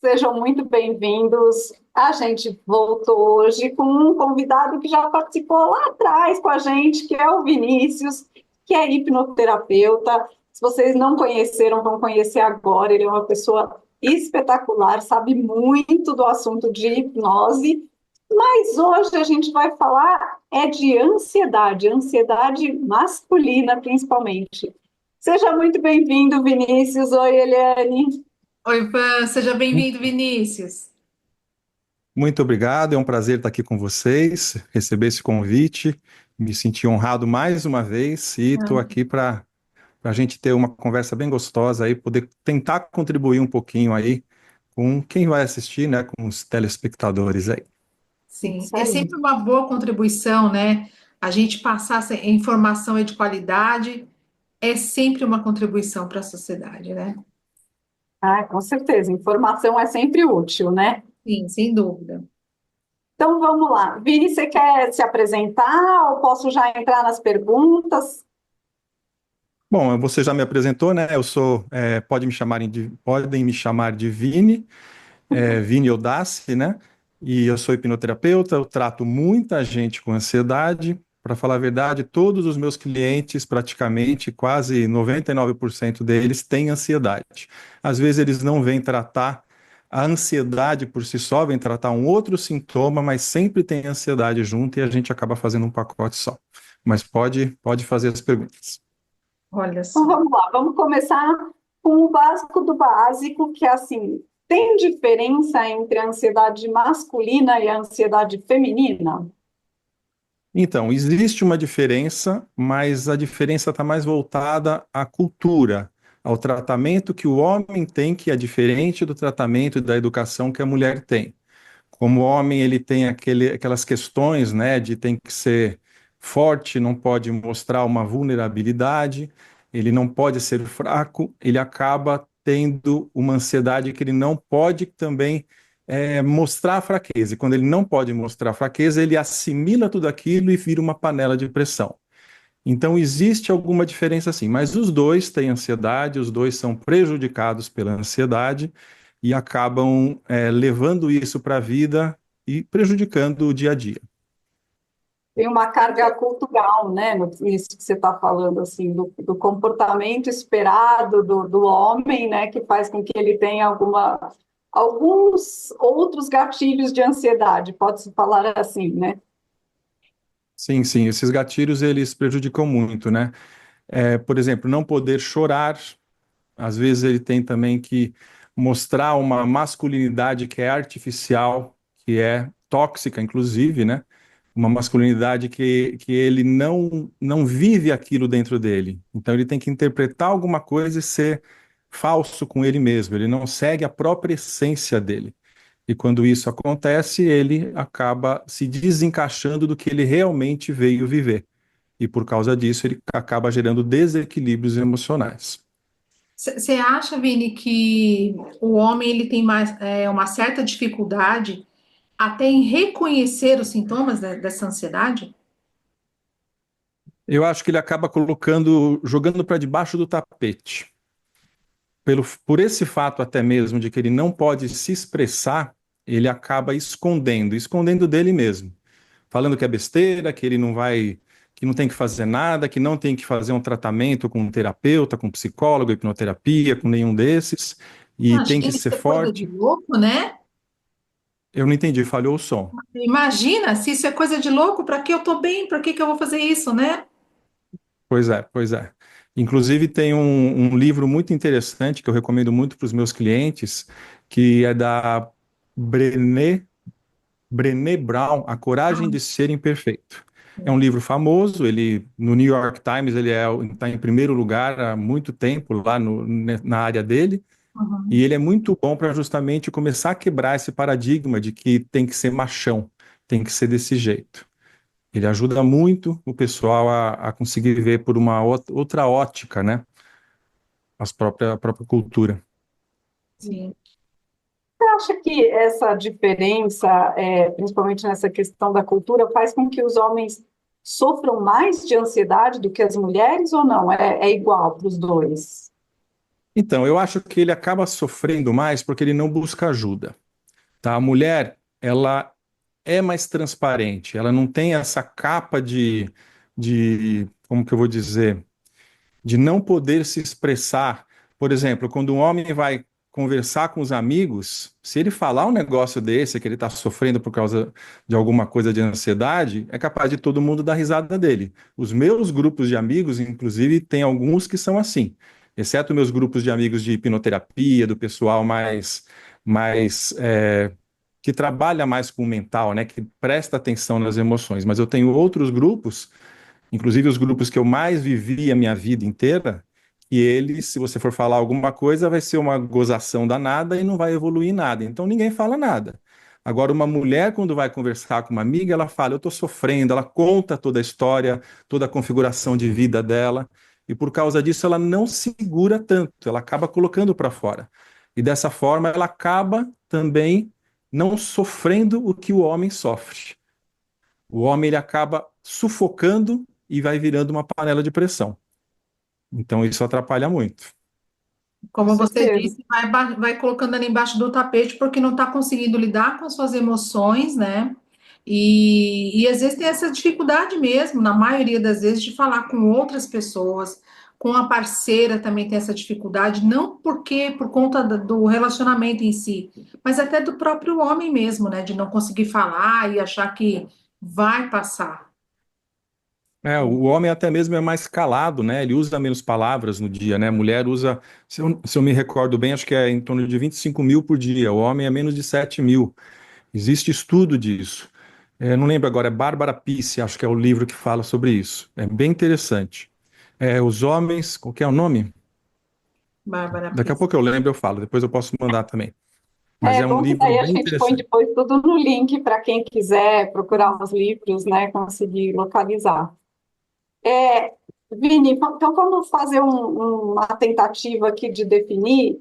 Sejam muito bem-vindos. A gente voltou hoje com um convidado que já participou lá atrás com a gente, que é o Vinícius, que é hipnoterapeuta. Se vocês não conheceram, vão conhecer agora. Ele é uma pessoa espetacular, sabe muito do assunto de hipnose. Mas hoje a gente vai falar de ansiedade, ansiedade masculina principalmente. Seja muito bem-vindo, Vinícius. Oi, Eliane. Oi, Pan, seja bem-vindo, Vinícius. Muito obrigado, é um prazer estar aqui com vocês, receber esse convite, me senti honrado mais uma vez e estou Ah, aqui para a gente ter uma conversa bem gostosa aí, poder tentar contribuir um pouquinho aí com quem vai assistir, né, com os telespectadores aí. sim, Isso é aí. sempre uma boa contribuição, né? A gente passar essa informação aí de qualidade é sempre uma contribuição para a sociedade, né? Ah, com certeza. Informação é sempre útil, né? Sim, sem dúvida. Então vamos lá. Vini, você quer se apresentar ou posso já entrar nas perguntas? Bom, você já me apresentou, né? Eu sou, podem me chamar de Vini, Vini Odassi, né? E eu sou hipnoterapeuta, eu trato muita gente com ansiedade. Para falar a verdade, todos os meus clientes, praticamente quase 99% deles, têm ansiedade. Às vezes eles não vêm tratar a ansiedade por si só, vêm tratar um outro sintoma, mas sempre tem ansiedade junto e a gente acaba fazendo um pacote só. Mas pode fazer as perguntas. Olha Então só. vamos lá. Vamos começar com o básico do básico, que é assim, tem diferença entre a ansiedade masculina e a ansiedade feminina? Então, existe uma diferença, mas a diferença está mais voltada à cultura, ao tratamento que o homem tem, que é diferente do tratamento e da educação que a mulher tem. Como homem, ele tem aquelas questões, né, de tem que ser forte, não pode mostrar uma vulnerabilidade, ele não pode ser fraco, ele acaba tendo uma ansiedade que ele não pode também mostrar fraqueza. E quando ele não pode mostrar fraqueza, ele assimila tudo aquilo e vira uma panela de pressão. Então, existe alguma diferença sim, mas os dois têm ansiedade, os dois são prejudicados pela ansiedade e acabam levando isso para a vida e prejudicando o dia a dia. Tem uma carga cultural, né? Isso que você está falando, assim, do comportamento esperado do homem, né? Que faz com que ele tenha alguns outros gatilhos de ansiedade, pode-se falar assim, né? Sim, sim, esses gatilhos eles prejudicam muito, né? Por exemplo, não poder chorar, às vezes ele tem também que mostrar uma masculinidade que é artificial, que é tóxica, inclusive, né? Uma masculinidade que ele não vive aquilo dentro dele. Então ele tem que interpretar alguma coisa e ser falso com ele mesmo. Ele não segue a própria essência dele. E quando isso acontece, ele acaba se desencaixando do que ele realmente veio viver. E por causa disso, ele acaba gerando desequilíbrios emocionais. Você acha, Vini, que o homem ele tem mais uma certa dificuldade até em reconhecer os sintomas dessa ansiedade? Eu acho que ele acaba jogando para debaixo do tapete. Por esse fato até mesmo de que ele não pode se expressar, ele acaba escondendo dele mesmo, falando que é besteira, que ele não vai, que não tem que fazer nada, que não tem que fazer um tratamento com um terapeuta, com um psicólogo, hipnoterapia, com nenhum desses, e Acho tem que que isso ser é coisa de forte. louco, né? Eu não entendi, falhou o som. Imagina, se isso é coisa de louco, para que eu tô bem? Para que eu vou fazer isso, né? Pois é, pois é. Inclusive, tem um livro muito interessante que eu recomendo muito para os meus clientes, que é da Brené, Brené Brown, A Coragem de Ser Imperfeito. É um livro famoso, ele no New York Times ele está em primeiro lugar há muito tempo lá na área dele, e Uhum. ele é muito bom para justamente começar a quebrar esse paradigma de que tem que ser machão, tem que ser desse jeito. Ele ajuda muito o pessoal a conseguir ver por uma outra ótica, né? A própria cultura. Sim. Você acha que essa diferença, principalmente nessa questão da cultura, faz com que os homens sofram mais de ansiedade do que as mulheres ou não? É igual para os dois? Então, eu acho que ele acaba sofrendo mais porque ele não busca ajuda, tá? A mulher, ela é mais transparente, ela não tem essa capa como que eu vou dizer, de não poder se expressar. Por exemplo, quando um homem vai conversar com os amigos, se ele falar um negócio desse, que ele está sofrendo por causa de alguma coisa de ansiedade, é capaz de todo mundo dar risada dele. Os meus grupos de amigos, inclusive, tem alguns que são assim, exceto meus grupos de amigos de hipnoterapia, do pessoal mais que trabalha mais com o mental, né, que presta atenção nas emoções. Mas eu tenho outros grupos, inclusive os grupos que eu mais vivi a minha vida inteira, e eles, se você for falar alguma coisa, vai ser uma gozação danada e não vai evoluir nada. Então ninguém fala nada. Agora, uma mulher, quando vai conversar com uma amiga, ela fala: eu estou sofrendo, ela conta toda a história, toda a configuração de vida dela, e por causa disso ela não segura tanto, ela acaba colocando para fora. E dessa forma ela acaba também não sofrendo o que o homem sofre. O homem ele acaba sufocando e vai virando uma panela de pressão. Então isso atrapalha muito. Com Como você certeza. disse, vai colocando ali embaixo do tapete porque não está conseguindo lidar com as suas emoções, né? E às vezes tem essa dificuldade mesmo, na maioria das vezes, de falar com outras pessoas, com a parceira também tem essa dificuldade, não porque por conta do relacionamento em si, mas até do próprio homem mesmo, né? De não conseguir falar e achar que vai passar. O homem até mesmo é mais calado, né? Ele usa menos palavras no dia, né? A mulher usa, se eu me recordo bem, acho que é em torno de 25 mil por dia. O homem é menos de 7 mil. Existe estudo disso. Não lembro agora, é Bárbara Pisse, acho que é o livro que fala sobre isso. É bem interessante. Os homens, qual que é o nome? Bárbara Daqui a Pisa. pouco eu lembro, eu falo, depois eu posso mandar também. Mas É é um bom que livro daí a bem gente põe interessante. depois tudo no link para quem quiser procurar os livros, né, conseguir localizar. É, Vini, então vamos fazer uma tentativa aqui de definir.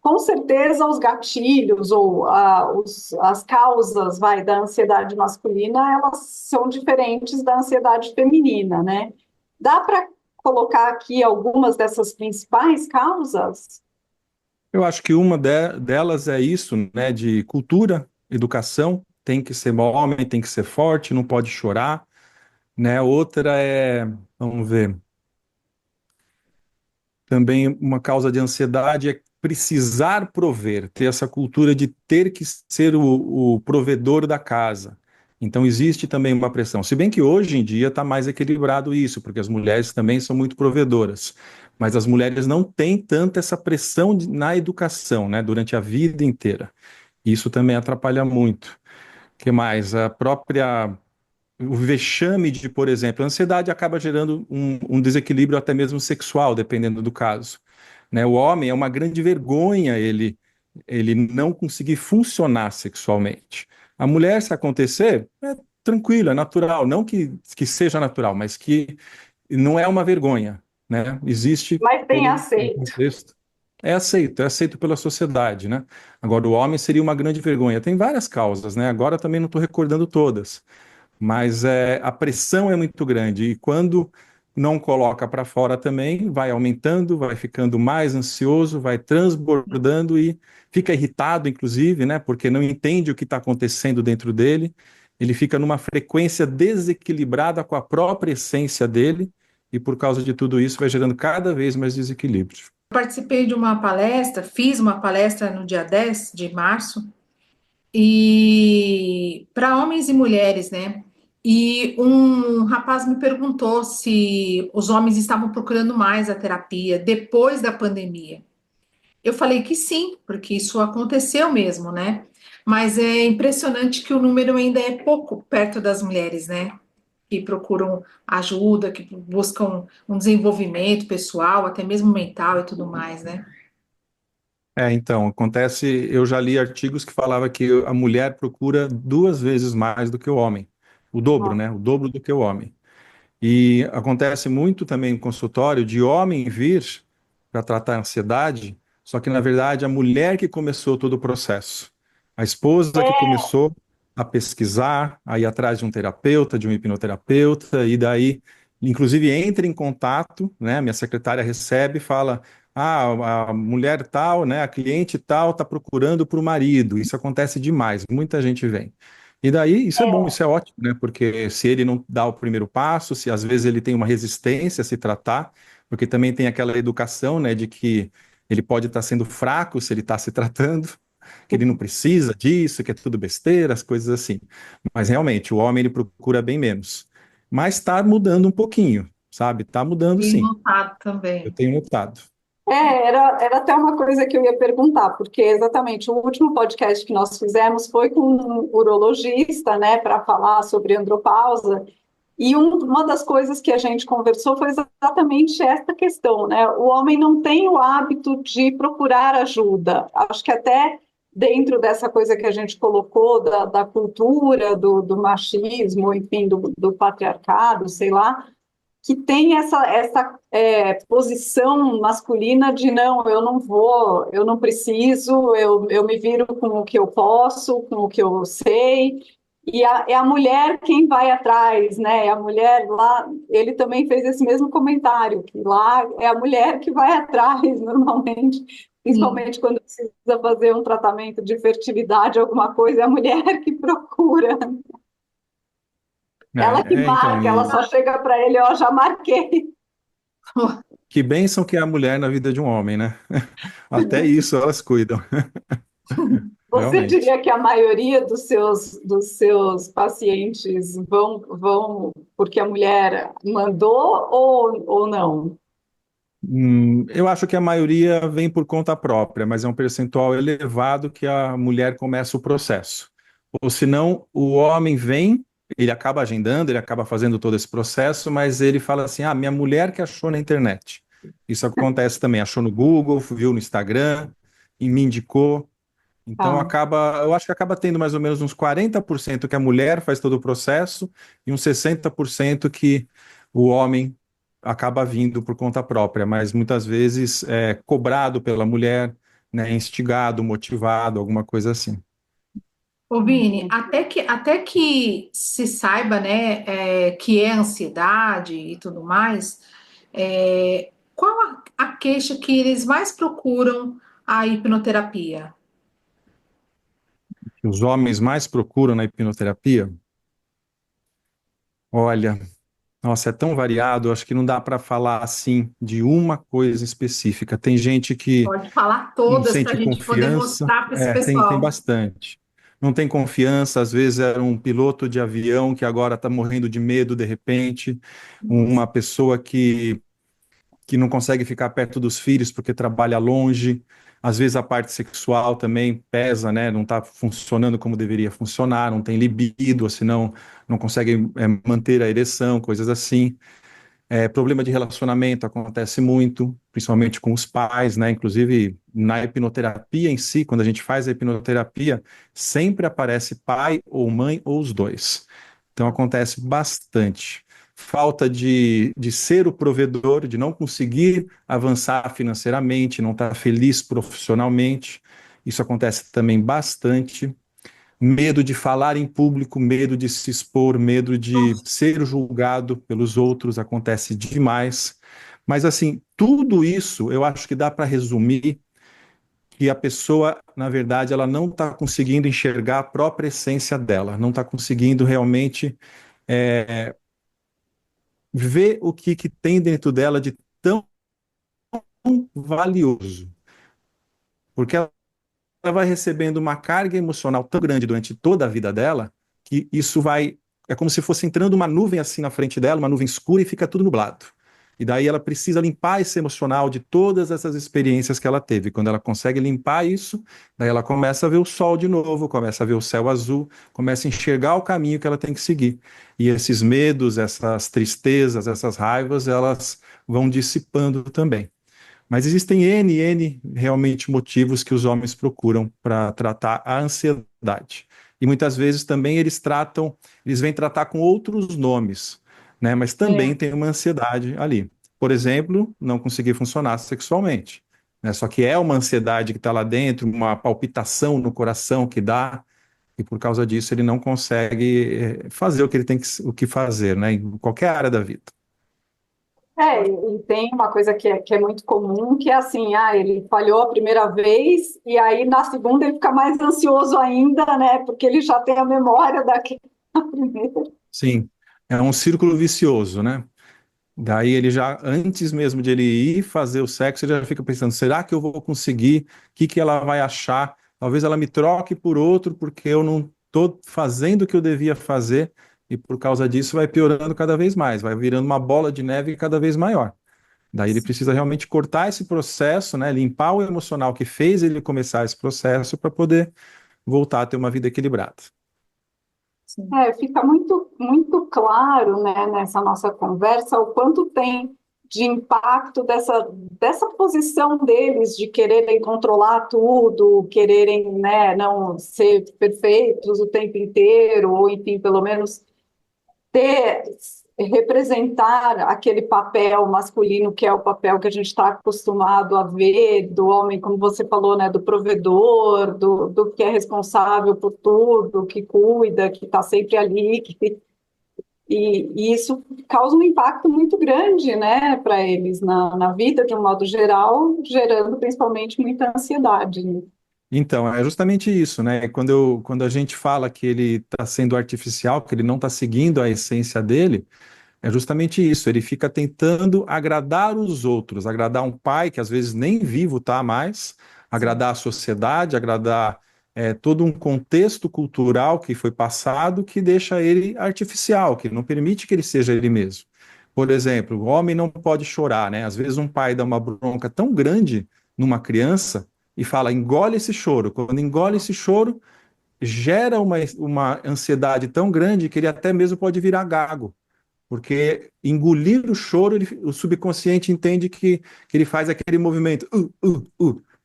Com certeza, os gatilhos ou as causas, da ansiedade masculina, elas são diferentes da ansiedade feminina, né? Dá para colocar aqui algumas dessas principais causas? Eu acho que uma delas é isso, né, de cultura, educação, tem que ser homem, tem que ser forte, não pode chorar, né? Outra vamos ver, também uma causa de ansiedade é precisar prover, ter essa cultura de ter que ser o provedor da casa. Então existe também uma pressão. Se bem que hoje em dia está mais equilibrado isso, porque as mulheres também são muito provedoras. Mas as mulheres não têm tanta essa pressão na educação, né, durante a vida inteira. Isso também atrapalha muito. O que mais? O vexame de, por exemplo, a ansiedade acaba gerando um desequilíbrio até mesmo sexual, dependendo do caso. Né? O homem é uma grande vergonha ele não conseguir funcionar sexualmente. A mulher, se acontecer, é tranquilo, é natural. Não que seja natural, mas que não é uma vergonha. Né? Existe Mas tem todo um aceito. contexto. É aceito pela sociedade, né? Agora, o homem seria uma grande vergonha. Tem várias causas, né? Agora também não estou recordando todas. Mas a pressão é muito grande e quando não coloca para fora também, vai aumentando, vai ficando mais ansioso, vai transbordando e fica irritado, inclusive, né? Porque não entende o que está acontecendo dentro dele. Ele fica numa frequência desequilibrada com a própria essência dele e por causa de tudo isso vai gerando cada vez mais desequilíbrio. Participei de uma palestra, fiz uma palestra no dia 10 de março, e para homens e mulheres, né? E um rapaz me perguntou se os homens estavam procurando mais a terapia depois da pandemia. Eu falei que sim, porque isso aconteceu mesmo, né? Mas é impressionante que o número ainda é pouco perto das mulheres, né? Que procuram ajuda, que buscam um desenvolvimento pessoal, até mesmo mental e tudo mais, né? Então, acontece, eu já li artigos que falava que a mulher procura 2 vezes mais do que o homem. O dobro, né? O dobro do que o homem. E acontece muito também em consultório de homem vir para tratar a ansiedade, só que na verdade a mulher que começou todo o processo. A esposa que começou a pesquisar, a ir atrás de um terapeuta, de um hipnoterapeuta, e daí, inclusive, entra em contato, né? Minha secretária recebe e fala: a mulher tal, né, a cliente tal está procurando para o marido. Isso acontece demais, muita gente vem. E daí, isso é bom, isso é ótimo, né? Porque se ele não dá o primeiro passo, se às vezes ele tem uma resistência a se tratar, porque também tem aquela educação, né, de que ele pode estar sendo fraco se ele está se tratando, que ele não precisa disso, que é tudo besteira, as coisas assim. Mas realmente, o homem ele procura bem menos. Mas está mudando um pouquinho, sabe? Está mudando Tenho sim. notado Eu também. tenho notado. Era até uma coisa que eu ia perguntar, porque exatamente o último podcast que nós fizemos foi com um urologista, né, para falar sobre andropausa, e uma das coisas que a gente conversou foi exatamente essa questão, né? O homem não tem o hábito de procurar ajuda. Acho que até dentro dessa coisa que a gente colocou da cultura, do machismo, enfim, do patriarcado, sei lá, que tem essa posição masculina de não, eu não vou, eu não preciso, eu me viro com o que eu posso, com o que eu sei, e é a mulher quem vai atrás, né? É a mulher lá, ele também fez esse mesmo comentário, que lá é a mulher que vai atrás, normalmente, Sim. principalmente quando precisa fazer um tratamento de fertilidade, alguma coisa, é a mulher que procura. Ela que Então, marca, ela e só chega para ele, ó, já marquei. que bênção que é a mulher na vida de um homem, né? Até isso elas cuidam, Você realmente. diria que a maioria dos seus pacientes vão porque a mulher mandou ou não? Eu acho que a maioria vem por conta própria, mas é um percentual elevado que a mulher começa o processo. Ou senão, o homem vem, ele acaba agendando, ele acaba fazendo todo esse processo, mas ele fala assim: ah, minha mulher que achou na internet. Isso acontece também, achou no Google, viu no Instagram e me indicou. Então Ah, acaba, eu acho que acaba tendo mais ou menos uns 40% que a mulher faz todo o processo e uns 60% que o homem acaba vindo por conta própria, mas muitas vezes é cobrado pela mulher, né, instigado, motivado, alguma coisa assim. Ô, Vini, entendi. até que se saiba, né, que é ansiedade e tudo mais, qual a queixa que eles mais procuram a hipnoterapia? Os homens mais procuram na hipnoterapia, olha, nossa, é tão variado, acho que não dá para falar assim de uma coisa específica. Tem gente que Pode falar não todas para sente a gente poder confiança. mostrar para esse Tem pessoal. bastante. Não tem confiança, às vezes era um piloto de avião que agora está morrendo de medo de repente, uma pessoa que não consegue ficar perto dos filhos porque trabalha longe. Às vezes a parte sexual também pesa, né? Não está funcionando como deveria funcionar, não tem libido, ou senão não consegue manter a ereção, coisas assim. Problema de relacionamento acontece muito, principalmente com os pais, né? Inclusive na hipnoterapia em si, quando a gente faz a hipnoterapia, sempre aparece pai ou mãe ou os dois. Então acontece bastante. Falta de ser o provedor, de não conseguir avançar financeiramente, não estar feliz profissionalmente. Isso acontece também bastante. Medo de falar em público, medo de se expor, medo de ser julgado pelos outros, acontece demais. Mas, assim, tudo isso eu acho que dá para resumir que a pessoa, na verdade, ela não está conseguindo enxergar a própria essência dela, não está conseguindo realmente ver o que tem dentro dela de tão valioso. Porque ela vai recebendo uma carga emocional tão grande durante toda a vida dela que isso vai. É como se fosse entrando uma nuvem assim na frente dela, uma nuvem escura e fica tudo nublado. E daí ela precisa limpar esse emocional de todas essas experiências que ela teve. Quando ela consegue limpar isso, daí ela começa a ver o sol de novo, começa a ver o céu azul, começa a enxergar o caminho que ela tem que seguir. E esses medos, essas tristezas, essas raivas, elas vão dissipando também. Mas existem N realmente motivos que os homens procuram para tratar a ansiedade. E muitas vezes também eles vêm tratar com outros nomes, né? Mas também É, tem uma ansiedade ali. Por exemplo, não conseguir funcionar sexualmente, né? Só que é uma ansiedade que está lá dentro, uma palpitação no coração que dá, e por causa disso ele não consegue fazer o que ele tem o que fazer, né? Em qualquer área da vida. E tem uma coisa que é muito comum, que é assim, ele falhou a primeira vez, e aí na segunda ele fica mais ansioso ainda, né? Porque ele já tem a memória daquela primeira. Sim, é um círculo vicioso, né? Daí ele já, antes mesmo de ele ir fazer o sexo, ele já fica pensando, será que eu vou conseguir? O que que ela vai achar? Talvez ela me troque por outro, porque eu não estou fazendo o que eu devia fazer, e por causa disso vai piorando cada vez mais, vai virando uma bola de neve cada vez maior. Daí ele precisa realmente cortar esse processo, né? Limpar o emocional que fez ele começar esse processo para poder voltar a ter uma vida equilibrada. Sim. Fica muito, muito claro, né, nessa nossa conversa o quanto tem de impacto dessa posição deles de quererem controlar tudo, quererem, né, não ser perfeitos o tempo inteiro, ou enfim, pelo menos ter, representar aquele papel masculino que é o papel que a gente está acostumado a ver do homem, como você falou, né, do provedor, do que é responsável por tudo, que cuida, que está sempre ali, e isso causa um impacto muito grande, né, para eles na vida de um modo geral, gerando principalmente muita ansiedade, né? Então, é justamente isso, né? Quando a gente fala que ele está sendo artificial, que ele não está seguindo a essência dele, é justamente isso. Ele fica tentando agradar os outros, agradar um pai que às vezes nem vivo está mais, agradar a sociedade, agradar todo um contexto cultural que foi passado que deixa ele artificial, que não permite que ele seja ele mesmo. Por exemplo, o homem não pode chorar, né? Às vezes um pai dá uma bronca tão grande numa criança e fala, engole esse choro. Quando engole esse choro, gera uma ansiedade tão grande que ele até mesmo pode virar gago. Porque engolir o choro, o subconsciente entende que ele faz aquele movimento,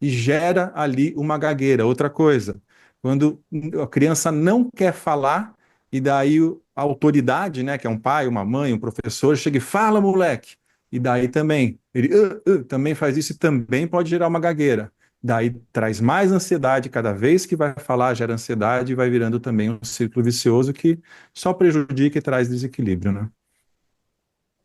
e gera ali uma gagueira. Outra coisa, quando a criança não quer falar, e daí a autoridade, né, que é um pai, uma mãe, um professor, chega e fala, moleque. E daí também, ele também faz isso e também pode gerar uma gagueira. Daí traz mais ansiedade, cada vez que vai falar, gera ansiedade e vai virando também um círculo vicioso que só prejudica e traz desequilíbrio, né?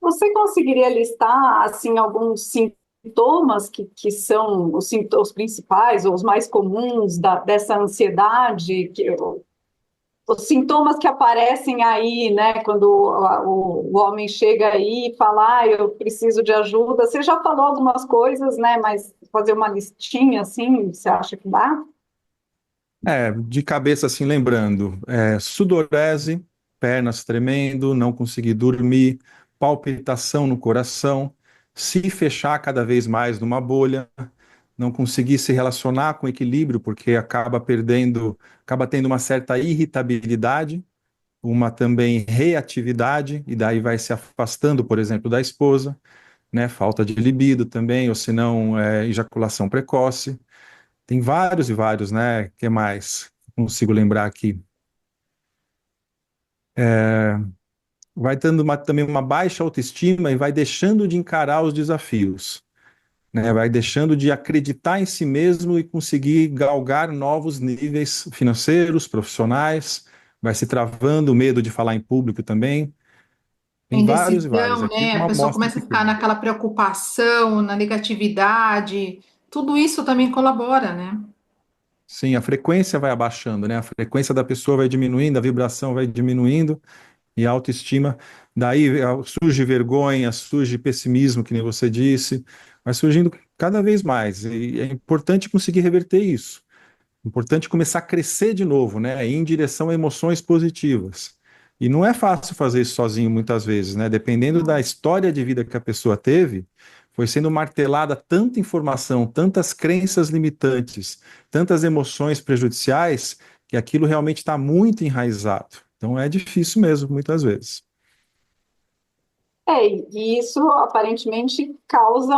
Você conseguiria listar assim alguns sintomas que são os principais ou os mais comuns dessa ansiedade, os sintomas que aparecem aí, né, quando o homem chega aí e fala, eu preciso de ajuda. Você já falou algumas coisas, né, mas fazer uma listinha assim, você acha que dá? De cabeça assim, lembrando, sudorese, pernas tremendo, não conseguir dormir, palpitação no coração, se fechar cada vez mais numa bolha, não conseguir se relacionar com equilíbrio, porque acaba tendo uma certa irritabilidade, uma também reatividade, e daí vai se afastando, por exemplo, da esposa, né? Falta de libido também, ou se não, ejaculação precoce. Tem vários e vários, né? Que mais? Consigo lembrar aqui. Vai tendo também uma baixa autoestima e vai deixando de encarar os desafios, né? Vai deixando de acreditar em si mesmo e conseguir galgar novos níveis financeiros, profissionais, vai se travando o medo de falar em público também. Tem vários e vários. Indecisão, Aqui é né? A uma pessoa amostra começa a ficar pequena. naquela preocupação, na negatividade. Tudo isso também colabora, né? Sim, a frequência vai abaixando, né? A frequência da pessoa vai diminuindo, a vibração vai diminuindo e a autoestima. Daí surge vergonha, surge pessimismo, que nem você disse, vai surgindo cada vez mais. E é importante conseguir reverter isso. Importante começar a crescer de novo, né? Ir em direção a emoções positivas. E não é fácil fazer isso sozinho muitas vezes, né? Dependendo da história de vida que a pessoa teve, foi sendo martelada tanta informação, tantas crenças limitantes, tantas emoções prejudiciais, que aquilo realmente está muito enraizado. Então é difícil mesmo, muitas vezes. E isso aparentemente causa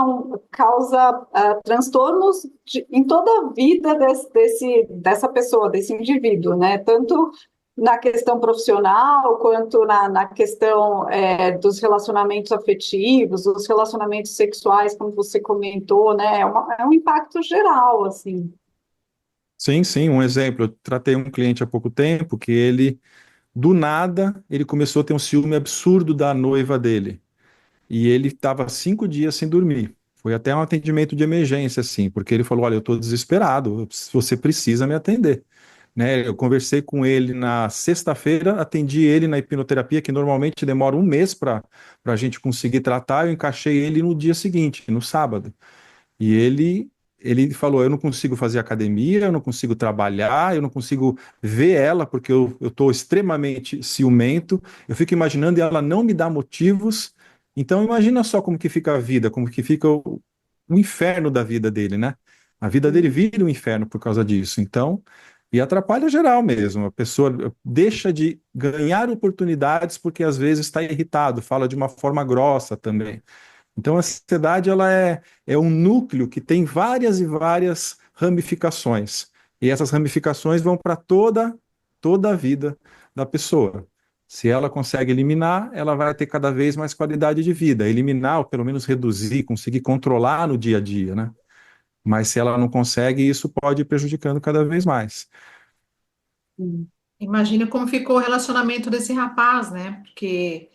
transtornos em toda a vida dessa pessoa, desse indivíduo, né? Tanto na questão profissional, quanto na questão dos relacionamentos afetivos, os relacionamentos sexuais, como você comentou, né? É um impacto geral, assim. Sim, sim, um exemplo. Eu tratei um cliente há pouco tempo que ele, do nada, ele começou a ter um ciúme absurdo da noiva dele. e ele estava 5 dias sem dormir. Foi até um atendimento de emergência, assim, porque ele falou: olha, eu estou desesperado, você precisa me atender. Né? Eu conversei com ele na sexta-feira, atendi ele na hipnoterapia, que normalmente demora um mês para a gente conseguir tratar. Eu encaixei ele no dia seguinte, no sábado. E ele falou: eu não consigo fazer academia, eu não consigo trabalhar, eu não consigo ver ela, porque eu estou extremamente ciumento, eu fico imaginando e ela não me dá motivos. Então imagina só como que fica a vida, como que fica o inferno da vida dele, né? A vida dele vira um inferno por causa disso. Então, e atrapalha geral mesmo. A pessoa deixa de ganhar oportunidades porque às vezes está irritado, fala de uma forma grossa também. Então, a ansiedade ela é um núcleo que tem várias e várias ramificações. E essas ramificações vão para toda a vida da pessoa. Se ela consegue eliminar, ela vai ter cada vez mais qualidade de vida. Eliminar, ou pelo menos reduzir, conseguir controlar no dia a dia, né? Mas se ela não consegue, isso pode ir prejudicando cada vez mais. Imagina como ficou o relacionamento desse rapaz, né? Porque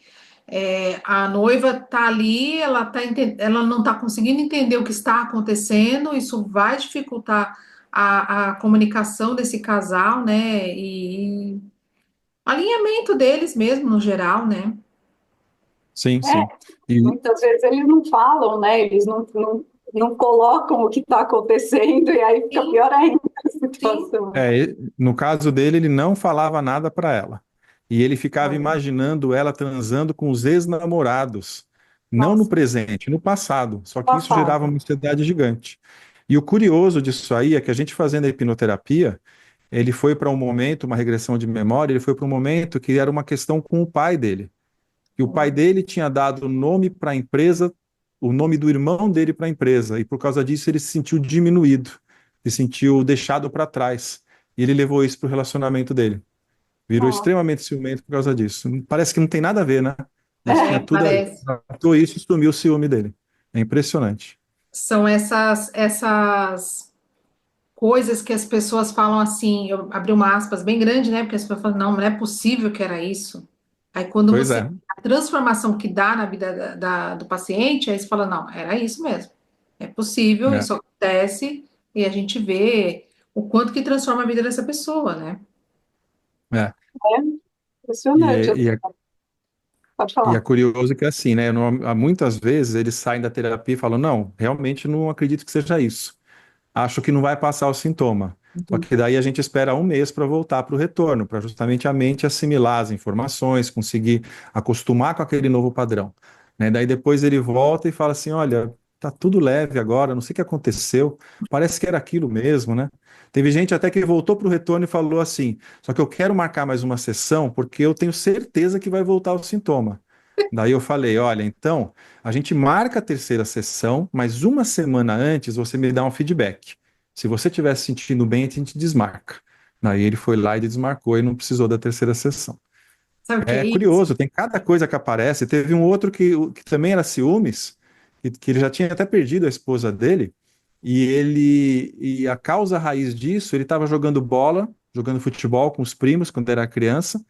a noiva tá ali, ela não está conseguindo entender o que está acontecendo, isso vai dificultar a comunicação desse casal, né? E alinhamento deles mesmo, no geral, né? Sim, É, sim. E, muitas vezes eles não falam, né? Eles não colocam o que está acontecendo, e aí fica Sim, pior ainda a sim. situação. no caso dele, ele não falava nada para ela. E ele ficava Olha, imaginando ela transando com os ex-namorados, não no nossa, presente, no passado. Só que isso gerava passado. uma ansiedade gigante. E o curioso disso aí é que a gente fazendo a hipnoterapia, ele foi para um momento, uma regressão de memória, ele foi para um momento que era uma questão com o pai dele. E o pai dele tinha dado o nome para a empresa, o nome do irmão dele para a empresa, e por causa disso ele se sentiu diminuído, se sentiu deixado para trás. E ele levou isso para o relacionamento dele. Virou Nossa. extremamente ciumento por causa disso. Parece que não tem nada a ver, né? Mas tinha É, tudo a ver. Parece. Tratou isso e sumiu o ciúme dele. É impressionante. São essas coisas que as pessoas falam assim, eu abri uma aspas bem grande, né? Porque as pessoas falam, não é possível que era isso. Aí quando Pois você, é. a transformação que dá na vida do paciente, aí você fala, não, era isso mesmo. É possível, É, isso acontece, e a gente vê o quanto que transforma a vida dessa pessoa, né? é. é E, impressionante. é- e, é, Pode e é falar. curioso que é assim, né? Muitas vezes eles saem da terapia e falam: não, realmente não acredito que seja isso. Acho que não vai passar o sintoma. Só Uhum. que daí a gente espera um mês para voltar para o retorno, para justamente a mente assimilar as informações, conseguir acostumar com aquele novo padrão. Né? Daí depois ele volta e fala assim: olha, tá tudo leve agora, não sei o que aconteceu, parece que era aquilo mesmo, né? Teve gente até que voltou para o retorno e falou assim: só que eu quero marcar mais uma sessão porque eu tenho certeza que vai voltar o sintoma. Daí eu falei: olha, então a gente marca a terceira sessão, mas uma semana antes você me dá um feedback. Se você estiver se sentindo bem, a gente desmarca. Daí ele foi lá e desmarcou e não precisou da terceira sessão. Sabe o que é É isso? curioso, tem cada coisa que aparece. Teve um outro que também era ciúmes, que ele já tinha até perdido a esposa dele, e a causa raiz disso, ele estava jogando bola, jogando futebol com os primos quando era criança,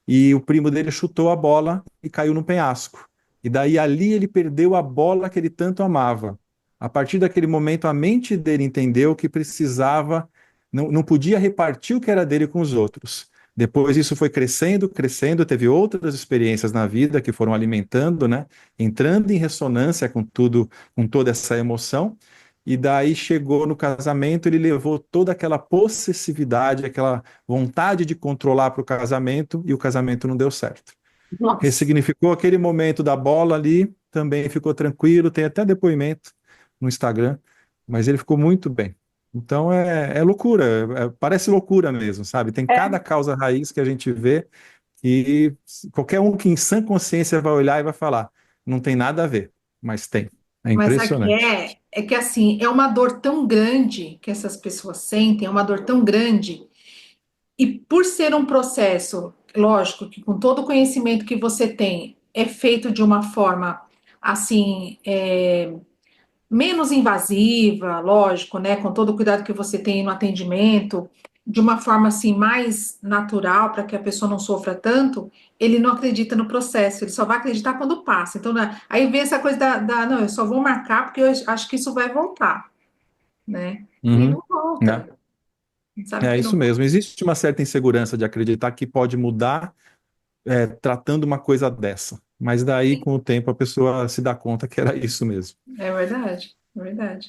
e o primo dele chutou a bola e caiu no penhasco. E daí ali ele perdeu a bola que ele tanto amava. A partir daquele momento, a mente dele entendeu que precisava, não podia repartir o que era dele com os outros. Depois isso foi crescendo, crescendo, teve outras experiências na vida que foram alimentando, né? Entrando em ressonância com tudo, com toda essa emoção. E daí chegou no casamento, ele levou toda aquela possessividade, aquela vontade de controlar para o casamento e o casamento não deu certo. Nossa. Ressignificou aquele momento da bola ali, também ficou tranquilo, tem até depoimento no Instagram, mas ele ficou muito bem. Então é loucura, parece loucura mesmo, sabe? Tem É, cada causa raiz que a gente vê e qualquer um que em sã consciência vai olhar e vai falar, não tem nada a ver, mas tem. É Mas sabe o que impressionante. é que assim, é uma dor tão grande que essas pessoas sentem, é uma dor tão grande. E por ser um processo, lógico, que com todo o conhecimento que você tem, é feito de uma forma assim, menos invasiva, lógico, né? Com todo o cuidado que você tem no atendimento, de uma forma assim mais natural, para que a pessoa não sofra tanto, ele não acredita no processo, ele só vai acreditar quando passa. Então, aí vem essa coisa não, eu só vou marcar porque eu acho que isso vai voltar, né? E Uhum. não volta. Né? A gente sabe É que isso não. mesmo. Existe uma certa insegurança de acreditar que pode mudar tratando uma coisa dessa. Mas daí, com o tempo, a pessoa se dá conta que era isso mesmo. É verdade, é verdade.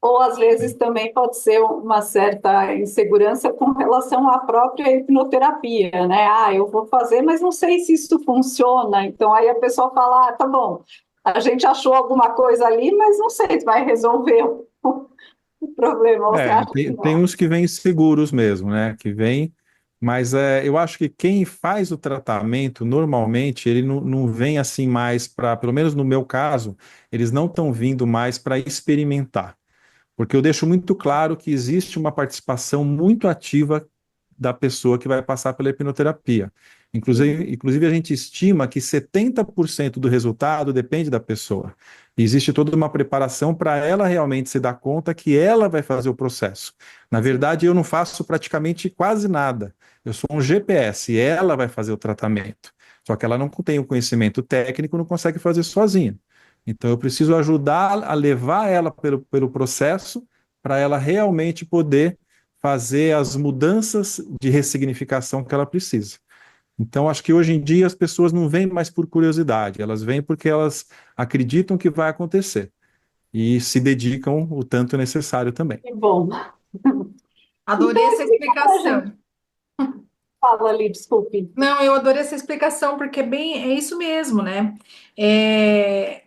Ou às vezes também pode ser uma certa insegurança com relação à própria hipnoterapia, né? Ah, eu vou fazer, mas não sei se isso funciona. Então aí a pessoa fala, ah, tá bom, a gente achou alguma coisa ali, mas não sei se vai resolver o problema. Você acha que Tem não? uns que vêm seguros mesmo, né? Que vêm, mas eu acho que quem faz o tratamento, normalmente, ele não vem assim mais para, pelo menos no meu caso, eles não estão vindo mais para experimentar. Porque eu deixo muito claro que existe uma participação muito ativa da pessoa que vai passar pela hipnoterapia. Inclusive, a gente estima que 70% do resultado depende da pessoa. E existe toda uma preparação para ela realmente se dar conta que ela vai fazer o processo. Na verdade, eu não faço praticamente quase nada. Eu sou um GPS e ela vai fazer o tratamento. Só que ela não tem o conhecimento técnico, não consegue fazer sozinha. Então, eu preciso ajudar a levar ela pelo processo para ela realmente poder fazer as mudanças de ressignificação que ela precisa. Então, acho que hoje em dia as pessoas não vêm mais por curiosidade, elas vêm porque elas acreditam que vai acontecer e se dedicam o tanto necessário também. Que bom. Adorei Então essa explica para a gente. explicação. Fala ali, desculpe. Não, eu adorei essa explicação, porque é isso mesmo, né? É,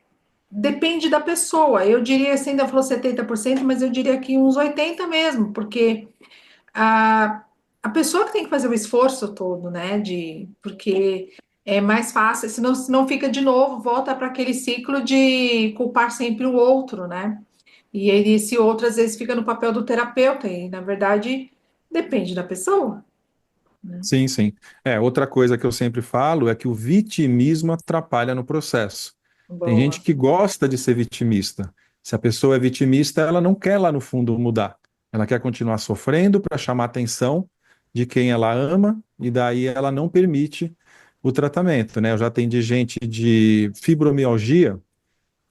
depende da pessoa. Eu diria, você ainda falou 70%, mas eu diria que uns 80% mesmo, porque a pessoa que tem que fazer o esforço todo, né? Porque é mais fácil, senão fica de novo, volta para aquele ciclo de culpar sempre o outro, né? E esse outro às vezes fica no papel do terapeuta, e na verdade depende da pessoa, né? Sim, sim. Outra coisa que eu sempre falo é que o vitimismo atrapalha no processo. Tem gente Boa. que gosta de ser vitimista. Se a pessoa é vitimista, ela não quer lá no fundo mudar. Ela quer continuar sofrendo para chamar a atenção de quem ela ama e daí ela não permite o tratamento, né? Eu já atendi gente de fibromialgia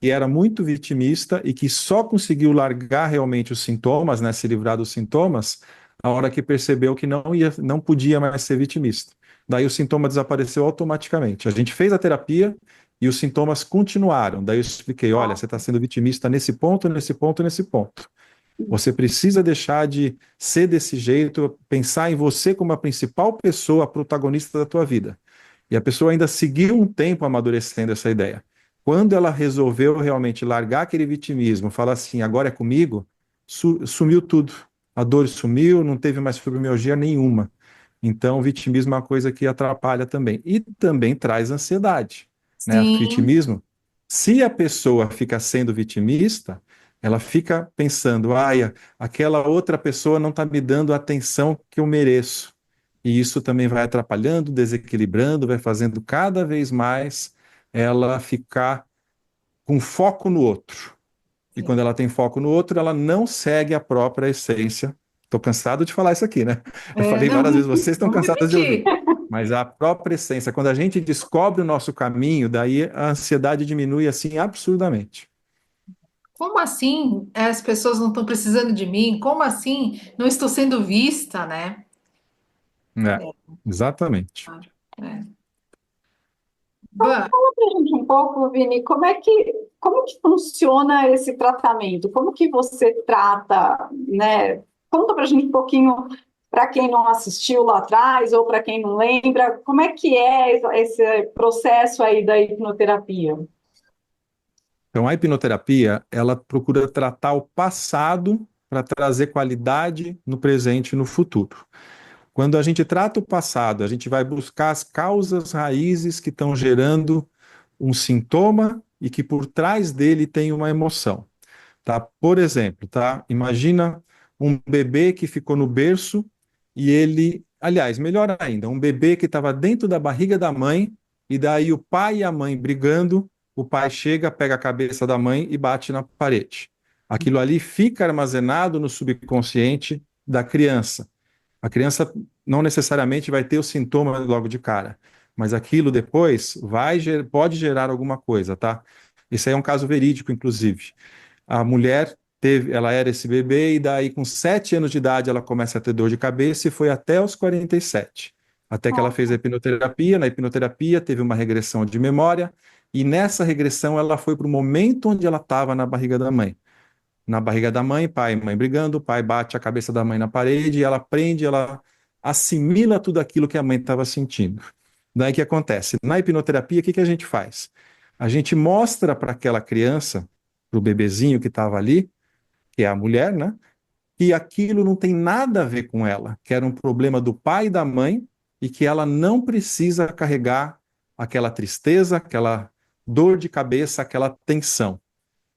que era muito vitimista e que só conseguiu largar realmente os sintomas, né, se livrar dos sintomas, a hora que percebeu que não podia mais ser vitimista. Daí o sintoma desapareceu automaticamente. A gente fez a terapia e os sintomas continuaram. Daí eu expliquei, olha, você está sendo vitimista nesse ponto, nesse ponto, nesse ponto. Você precisa deixar de ser desse jeito, pensar em você como a principal pessoa, a protagonista da tua vida. E a pessoa ainda seguiu um tempo amadurecendo essa ideia. Quando ela resolveu realmente largar aquele vitimismo, falar assim, agora é comigo, sumiu tudo. A dor sumiu, não teve mais fibromialgia nenhuma. Então, o vitimismo é uma coisa que atrapalha também. E também traz ansiedade, né? O Sim, vitimismo, se a pessoa fica sendo vitimista, ela fica pensando, ai, aquela outra pessoa não está me dando a atenção que eu mereço. E isso também vai atrapalhando, desequilibrando, vai fazendo cada vez mais ela ficar com foco no outro. E quando sim. ela tem foco no outro, ela não segue a própria essência. Estou cansado de falar isso aqui, né? Eu falei Não, várias vezes, vocês estão vamos cansados de ouvir. repetir. Mas a própria essência, quando a gente descobre o nosso caminho, daí a ansiedade diminui assim absurdamente. Como assim as pessoas não estão precisando de mim? Como assim não estou sendo vista, né? É, exatamente. É. Bom, Fala para a gente um pouco, Vini, como que funciona esse tratamento? Como que você trata, né? Conta para a gente um pouquinho, para quem não assistiu lá atrás ou para quem não lembra, como é que é esse processo aí da hipnoterapia? Então, a hipnoterapia, ela procura tratar o passado para trazer qualidade no presente e no futuro. Quando a gente trata o passado, a gente vai buscar as causas raízes que estão gerando um sintoma e que por trás dele tem uma emoção, tá? Por exemplo, tá? Imagina um bebê que ficou no berço e aliás, melhor ainda, um bebê que estava dentro da barriga da mãe e daí o pai e a mãe brigando, o pai chega, pega a cabeça da mãe e bate na parede. Aquilo ali fica armazenado no subconsciente da criança. A criança não necessariamente vai ter o sintoma logo de cara, mas aquilo depois pode gerar alguma coisa, tá? Esse aí é um caso verídico, inclusive. A mulher ela era esse bebê, e daí com 7 anos de idade ela começa a ter dor de cabeça, e foi até os 47. Até que ela fez a hipnoterapia. Na hipnoterapia teve uma regressão de memória, e nessa regressão ela foi para o momento onde ela estava na barriga da mãe. Na barriga da mãe, pai e mãe brigando, o pai bate a cabeça da mãe na parede, e ela aprende, ela assimila tudo aquilo que a mãe estava sentindo. Daí o que acontece? Na hipnoterapia, o que a gente faz? A gente mostra para aquela criança, para o bebezinho que estava ali, que é a mulher, né? Que aquilo não tem nada a ver com ela, que era um problema do pai e da mãe, e que ela não precisa carregar aquela tristeza, aquela dor de cabeça, aquela tensão.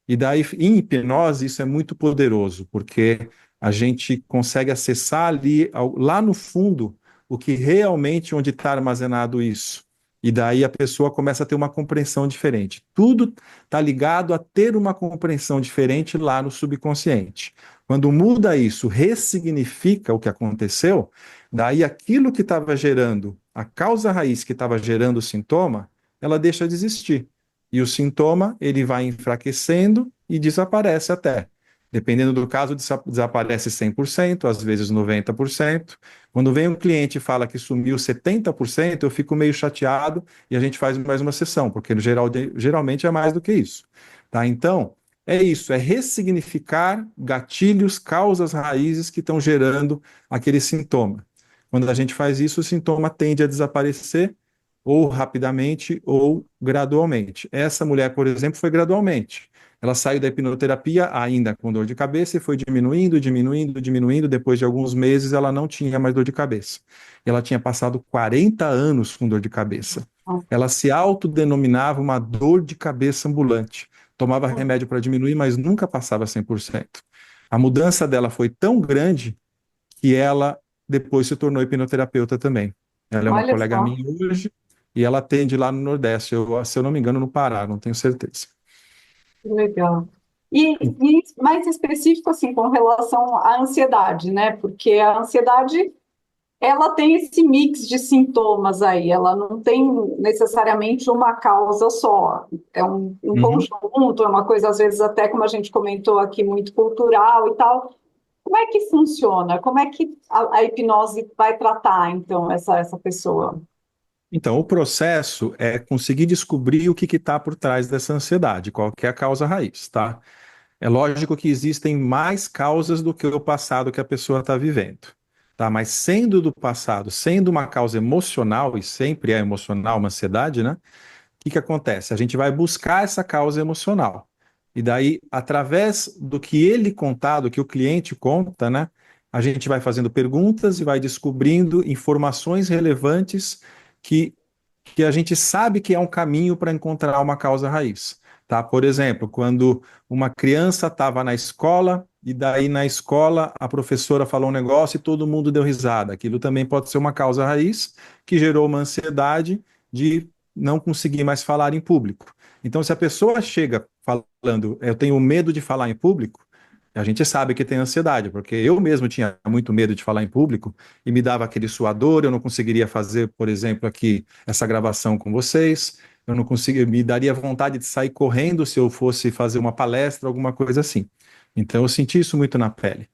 E daí, em hipnose, isso é muito poderoso, porque a gente consegue acessar ali, lá no fundo, o que realmente, onde está armazenado isso. E daí a pessoa começa a ter uma compreensão diferente. Tudo está ligado a ter uma compreensão diferente lá no subconsciente. Quando muda isso, ressignifica o que aconteceu, daí aquilo que estava gerando, a causa raiz que estava gerando o sintoma, ela deixa de existir. E o sintoma, ele vai enfraquecendo e desaparece até. Dependendo do caso, desaparece 100%, às vezes 90%. Quando vem um cliente e fala que sumiu 70%, eu fico meio chateado e a gente faz mais uma sessão, porque no geral, geralmente é mais do que isso. Tá? Então, é isso, é ressignificar gatilhos, causas, raízes que estão gerando aquele sintoma. Quando a gente faz isso, o sintoma tende a desaparecer, ou rapidamente ou gradualmente. Essa mulher, por exemplo, foi gradualmente. Ela saiu da hipnoterapia ainda com dor de cabeça e foi diminuindo, diminuindo, diminuindo. Depois de alguns meses, ela não tinha mais dor de cabeça. Ela tinha passado 40 anos com dor de cabeça. Ela se autodenominava uma dor de cabeça ambulante. Tomava remédio para diminuir, mas nunca passava 100%. A mudança dela foi tão grande que ela depois se tornou hipnoterapeuta também. Ela é uma Olha colega só, minha hoje, e ela atende lá no Nordeste, se eu não me engano, no Pará, não tenho certeza. que legal. E mais específico, assim, com relação à ansiedade, né? Porque a ansiedade, ela tem esse mix de sintomas aí, ela não tem necessariamente uma causa só, é um Uhum. conjunto, é uma coisa, às vezes, até como a gente comentou aqui, muito cultural e tal. Como é que funciona? Como é que a hipnose vai tratar, então, essa pessoa? Então, o processo é conseguir descobrir o que está por trás dessa ansiedade, qual que é a causa raiz, tá? É lógico que existem mais causas do que o passado que a pessoa está vivendo, tá? Mas sendo do passado, sendo uma causa emocional, e sempre é emocional, uma ansiedade, né? Que acontece? A gente vai buscar essa causa emocional. E daí, através do que ele contar, do que o cliente conta, né? A gente vai fazendo perguntas e vai descobrindo informações relevantes que, que a gente sabe que é um caminho para encontrar uma causa raiz. Tá? Por exemplo, quando uma criança estava na escola e daí na escola a professora falou um negócio e todo mundo deu risada. Aquilo também pode ser uma causa raiz que gerou uma ansiedade de não conseguir mais falar em público. Então, se a pessoa chega falando, eu tenho medo de falar em público, a gente sabe que tem ansiedade, porque eu mesmo tinha muito medo de falar em público e me dava aquele suador, eu não conseguiria fazer, por exemplo, aqui essa gravação com vocês, eu não conseguia, me daria vontade de sair correndo se eu fosse fazer uma palestra, alguma coisa assim. Então, eu senti isso muito na pele.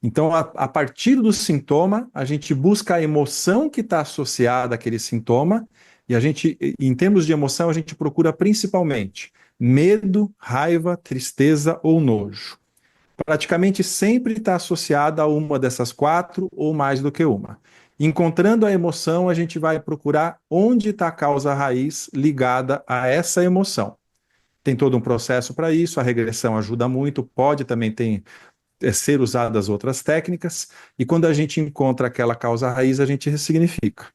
Então, a partir do sintoma, a gente busca a emoção que está associada àquele sintoma, e a gente, em termos de emoção, a gente procura principalmente medo, raiva, tristeza ou nojo. Praticamente sempre está associada a uma dessas quatro ou mais do que uma. Encontrando a emoção, a gente vai procurar onde está a causa raiz ligada a essa emoção. Tem todo um processo para isso, a regressão ajuda muito, pode também ter ser usadas outras técnicas, e quando a gente encontra aquela causa raiz, a gente ressignifica.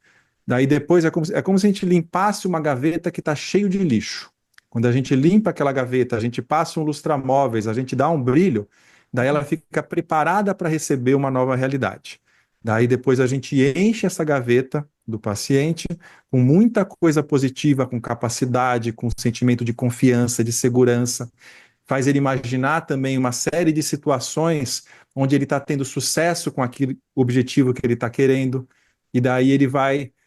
Daí depois é como se a gente limpasse uma gaveta que está cheio de lixo. Quando a gente limpa aquela gaveta, a gente passa um lustramóveis, a gente dá um brilho, daí ela fica preparada para receber uma nova realidade. Daí depois a gente enche essa gaveta do paciente com muita coisa positiva, com capacidade, com sentimento de confiança, de segurança, faz ele imaginar também uma série de situações onde ele está tendo sucesso com aquele objetivo que ele está querendo, e daí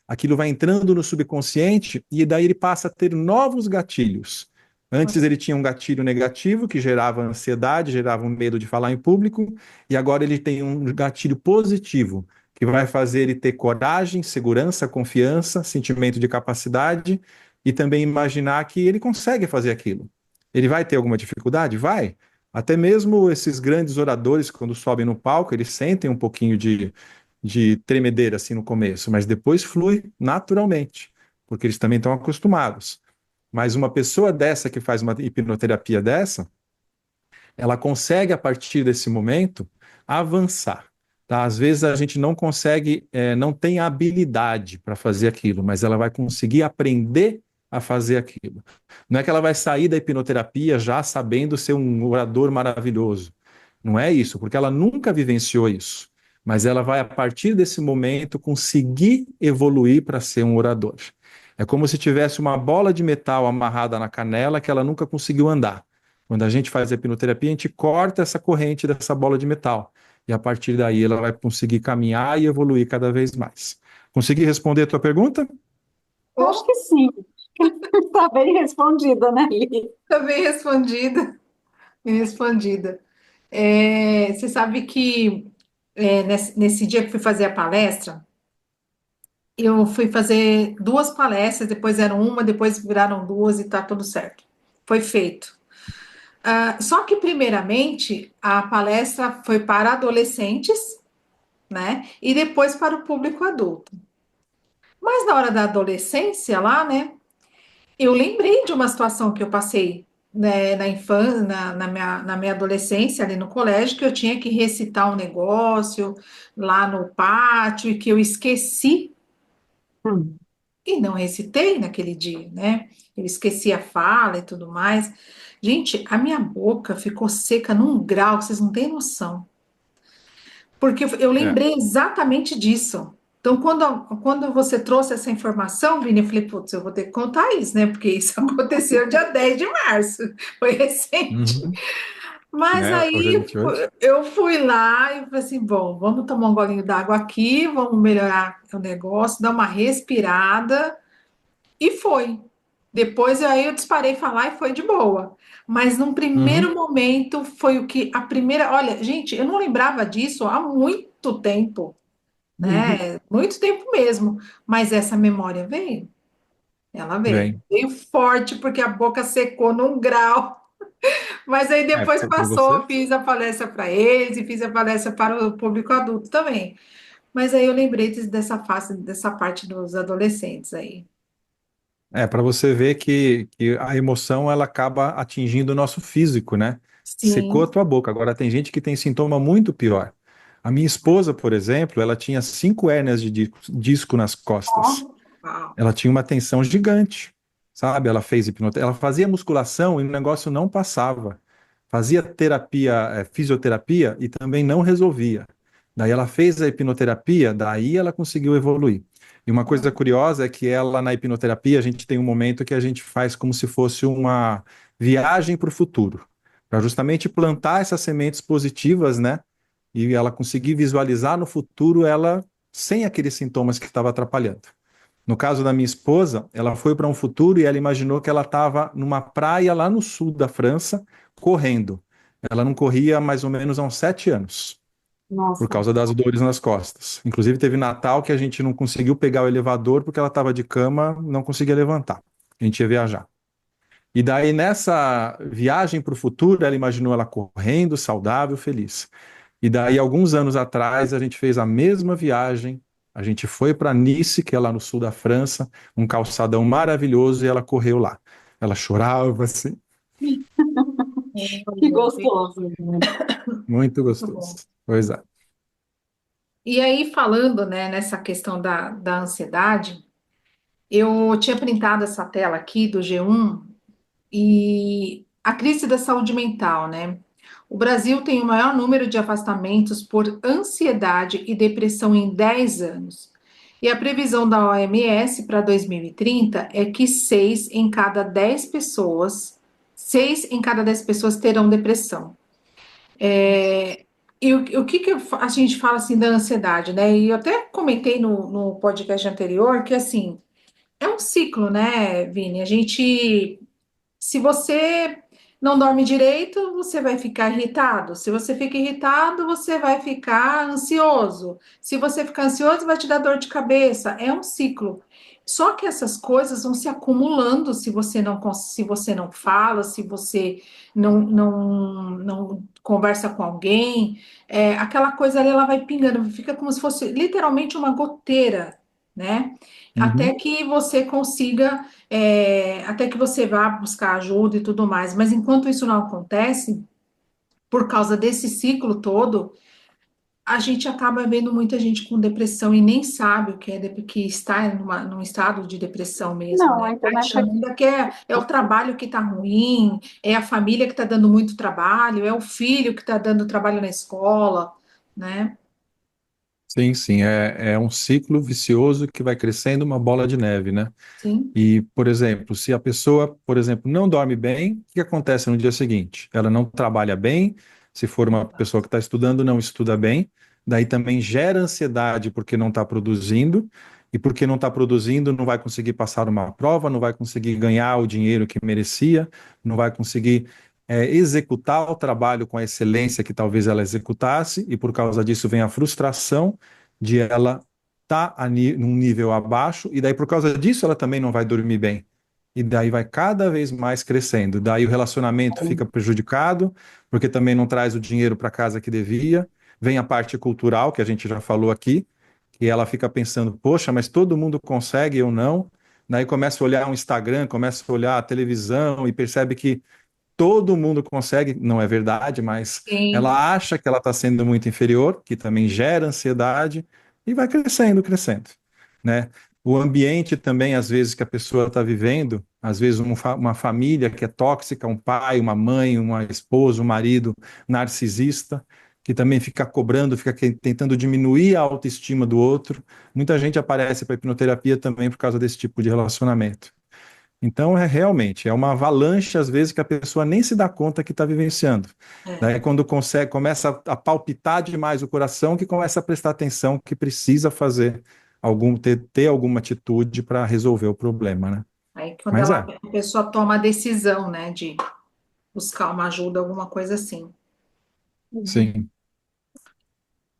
aquilo vai entrando no subconsciente, e daí ele passa a ter novos gatilhos. Antes ele tinha um gatilho negativo que gerava ansiedade, gerava um medo de falar em público, e agora ele tem um gatilho positivo, que vai fazer ele ter coragem, segurança, confiança, sentimento de capacidade, e também imaginar que ele consegue fazer aquilo. Ele vai ter alguma dificuldade? Vai. Até mesmo esses grandes oradores, quando sobem no palco, eles sentem um pouquinho de tremedeira assim no começo, mas depois flui naturalmente, porque eles também estão acostumados. Mas uma pessoa dessa que faz uma hipnoterapia dessa, ela consegue, a partir desse momento, avançar. Tá? Às vezes a gente não consegue, não tem a habilidade para fazer aquilo, mas ela vai conseguir aprender a fazer aquilo. Não é que ela vai sair da hipnoterapia já sabendo ser um orador maravilhoso. Não é isso, porque ela nunca vivenciou isso. Mas ela vai, a partir desse momento, conseguir evoluir para ser um orador. É como se tivesse uma bola de metal amarrada na canela que ela nunca conseguiu andar. Quando a gente faz a hipnoterapia, a gente corta essa corrente dessa bola de metal. E a partir daí ela vai conseguir caminhar e evoluir cada vez mais. Consegui responder a tua pergunta? Eu acho que sim. Está bem respondida, né, Li? Tá bem respondida, bem respondida. Você sabe que nesse dia que fui fazer a palestra, eu fui fazer duas palestras, depois eram uma, depois viraram duas e tá tudo certo. Foi feito. Só que, primeiramente, a palestra foi para adolescentes, né? E depois para o público adulto. Mas na hora da adolescência, lá, né? Eu lembrei de uma situação que eu passei, né, na infância, na minha adolescência, ali no colégio, que eu tinha que recitar um negócio lá no pátio e que eu esqueci Hum. e não recitei naquele dia, né? Eu esqueci a fala e tudo mais. Gente, a minha boca ficou seca num grau que vocês não têm noção. Porque eu É. lembrei exatamente disso. Então, quando você trouxe essa informação, Vini, eu falei, putz, eu vou ter que contar isso, né? Porque isso aconteceu dia 10 de março, foi recente. Uhum. Mas Né? Hoje é aí 28. eu fui lá e falei assim, bom, vamos tomar um golinho d'água aqui, vamos melhorar o negócio, dar uma respirada, e foi. Depois aí eu disparei falar e foi de boa. Mas num Uhum. primeiro momento foi o que a primeira. Olha, gente, eu não lembrava disso há muito tempo, Uhum. né? Muito tempo mesmo. Mas essa memória veio. Ela veio. Bem. Veio forte porque a boca secou num grau. Mas aí É, depois por você? passou, fiz a palestra para eles e fiz a palestra para o público adulto também. Mas aí eu lembrei dessa fase, dessa parte dos adolescentes aí. Para você ver que a emoção ela acaba atingindo o nosso físico, né? Secou a Sim. tua boca. Agora tem gente que tem sintoma muito pior. A minha esposa, por exemplo, ela tinha 5 hérnias de disco nas costas. Ó, Uau. Ela tinha uma tensão gigante, sabe? Ela fez hipnoterapia, ela fazia musculação e o negócio não passava. Fazia terapia, fisioterapia e também não resolvia. Daí ela fez a hipnoterapia, daí ela conseguiu evoluir. E uma coisa curiosa é que ela, na hipnoterapia, a gente tem um momento que a gente faz como se fosse uma viagem para o futuro, para justamente plantar essas sementes positivas, né? E ela conseguir visualizar no futuro ela sem aqueles sintomas que estavam atrapalhando. No caso da minha esposa, ela foi para um futuro e ela imaginou que ela estava numa praia lá no sul da França, correndo. Ela não corria há mais ou menos há uns 7 anos, por nossa. causa das dores nas costas. Inclusive, teve Natal que a gente não conseguiu pegar o elevador porque ela estava de cama, não conseguia levantar. A gente ia viajar. E daí, nessa viagem para o futuro, ela imaginou ela correndo, saudável, feliz. E daí, alguns anos atrás, a gente fez a mesma viagem. A gente foi para Nice, que é lá no sul da França, um calçadão maravilhoso, e ela correu lá. Ela chorava, assim, Que gostoso. muito Muito gostoso. bom. Pois é. E aí, falando, né, nessa questão da ansiedade, eu tinha printado essa tela aqui do G1 e a crise da saúde mental, né? O Brasil tem o maior número de afastamentos por ansiedade e depressão em 10 anos. E a previsão da OMS para 2030 é que 6 em cada 10 pessoas terão depressão. E o que a gente fala assim da ansiedade, né? E eu até comentei no podcast anterior que assim é um ciclo, né, Vini? Se você não dorme direito, você vai ficar irritado. Se você fica irritado, você vai ficar ansioso. Se você ficar ansioso, vai te dar dor de cabeça. É um ciclo. Só que essas coisas vão se acumulando se você não fala, se você não conversa com alguém. Aquela coisa ali, ela vai pingando, fica como se fosse literalmente uma goteira, né? Até Uhum. que você consiga até que você vá buscar ajuda e tudo mais. Mas enquanto isso não acontece, por causa desse ciclo todo, a gente acaba vendo muita gente com depressão e nem sabe o que é que está num estado de depressão mesmo, Não, né? a Tá internet é. achando ainda que é o trabalho que está ruim, é a família que está dando muito trabalho, é o filho que está dando trabalho na escola, né? Sim, sim, é um ciclo vicioso que vai crescendo uma bola de neve, né? Sim, E, por exemplo, se a pessoa, por exemplo, não dorme bem, o que acontece no dia seguinte? Ela não trabalha bem, se for uma pessoa que está estudando, não estuda bem, daí também gera ansiedade porque não está produzindo, e porque não está produzindo, não vai conseguir passar uma prova, não vai conseguir ganhar o dinheiro que merecia, não vai conseguir executar o trabalho com a excelência que talvez ela executasse, e por causa disso vem a frustração de ela tá num nível abaixo, e daí por causa disso ela também não vai dormir bem. E daí vai cada vez mais crescendo. Daí o relacionamento fica prejudicado, porque também não traz o dinheiro para casa que devia. Vem a parte cultural, que a gente já falou aqui, que ela fica pensando, poxa, mas todo mundo consegue, eu não. Daí começa a olhar um Instagram, começa a olhar a televisão e percebe que todo mundo consegue, não é verdade, mas sim, ela acha que ela está sendo muito inferior, que também gera ansiedade, e vai crescendo, crescendo, né? O ambiente também, às vezes, que a pessoa está vivendo, às vezes uma família que é tóxica, um pai, uma mãe, uma esposa, um marido narcisista, que também fica cobrando, fica tentando diminuir a autoestima do outro. Muita gente aparece para hipnoterapia também por causa desse tipo de relacionamento. Então, realmente, é uma avalanche, às vezes, que a pessoa nem se dá conta que está vivenciando. é. Daí, quando consegue, começa a palpitar demais o coração, que começa a prestar atenção que precisa fazer ter alguma atitude para resolver o problema, né? Aí quando Mas a pessoa toma a decisão, né, de buscar uma ajuda, alguma coisa assim. sim.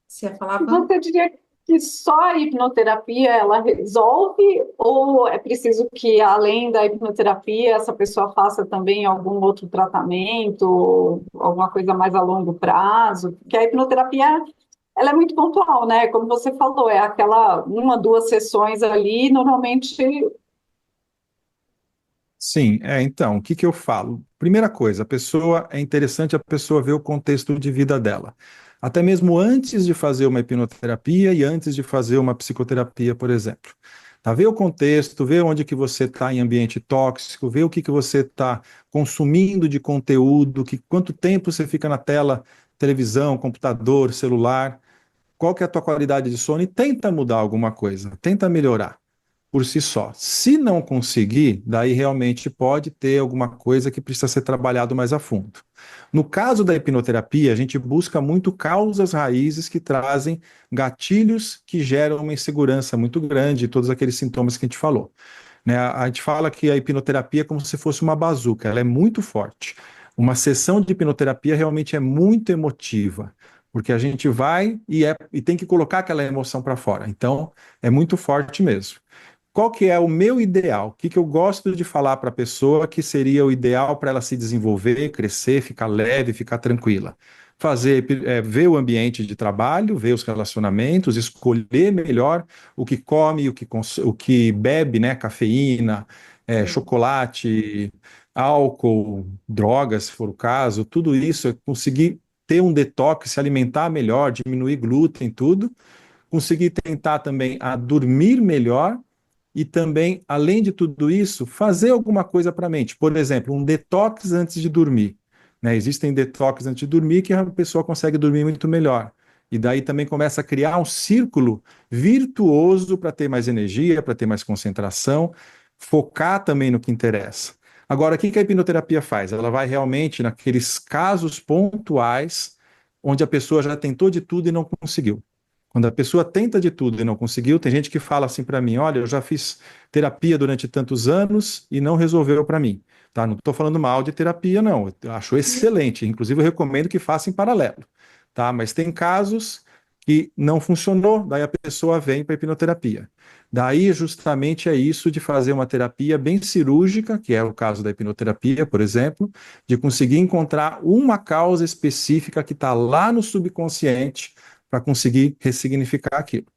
Você ia falar, Van? Você diria que só a hipnoterapia ela resolve, ou é preciso que, além da hipnoterapia, essa pessoa faça também algum outro tratamento, alguma coisa mais a longo prazo? Porque a hipnoterapia ela é muito pontual, né? Como você falou, é aquela uma, duas sessões ali, normalmente. Sim, então, o que que eu falo? Primeira coisa, é interessante a pessoa ver o contexto de vida dela. Até mesmo antes de fazer uma hipnoterapia e antes de fazer uma psicoterapia, por exemplo. Tá? Ver o contexto, ver onde que você está em ambiente tóxico, ver o que que você está consumindo de conteúdo, quanto tempo você fica na tela, televisão, computador, celular, qual que é a tua qualidade de sono e tenta mudar alguma coisa, tenta melhorar por si só. Se não conseguir, daí realmente pode ter alguma coisa que precisa ser trabalhado mais a fundo. No caso da hipnoterapia, a gente busca muito causas raízes que trazem gatilhos que geram uma insegurança muito grande, todos aqueles sintomas que a gente falou. Né? A gente fala que a hipnoterapia é como se fosse uma bazuca, ela é muito forte. Uma sessão de hipnoterapia realmente é muito emotiva, porque a gente vai e tem que colocar aquela emoção para fora. Então, é muito forte mesmo. Qual que é o meu ideal? O que que eu gosto de falar para a pessoa que seria o ideal para ela se desenvolver, crescer, ficar leve, ficar tranquila? Ver o ambiente de trabalho, ver os relacionamentos, escolher melhor o que come, o que bebe, né? Cafeína, Sim. chocolate, álcool, drogas, se for o caso, tudo isso é conseguir ter um detox, se alimentar melhor, diminuir glúten, tudo, conseguir tentar também a dormir melhor e também, além de tudo isso, fazer alguma coisa para a mente. Por exemplo, um detox antes de dormir. Né? Existem detox antes de dormir que a pessoa consegue dormir muito melhor. E daí também começa a criar um círculo virtuoso para ter mais energia, para ter mais concentração, focar também no que interessa. Agora, o que a hipnoterapia faz? Ela vai realmente naqueles casos pontuais onde a pessoa já tentou de tudo e não conseguiu. Quando a pessoa tenta de tudo e não conseguiu, tem gente que fala assim para mim: olha, eu já fiz terapia durante tantos anos e não resolveu para mim. Tá? Não estou falando mal de terapia, não. Eu acho excelente. Inclusive, eu recomendo que faça em paralelo. Tá? Mas tem casos que não funcionou, daí a pessoa vem para a hipnoterapia. Daí, justamente, é isso de fazer uma terapia bem cirúrgica, que é o caso da hipnoterapia, por exemplo, de conseguir encontrar uma causa específica que está lá no subconsciente para conseguir ressignificar aquilo.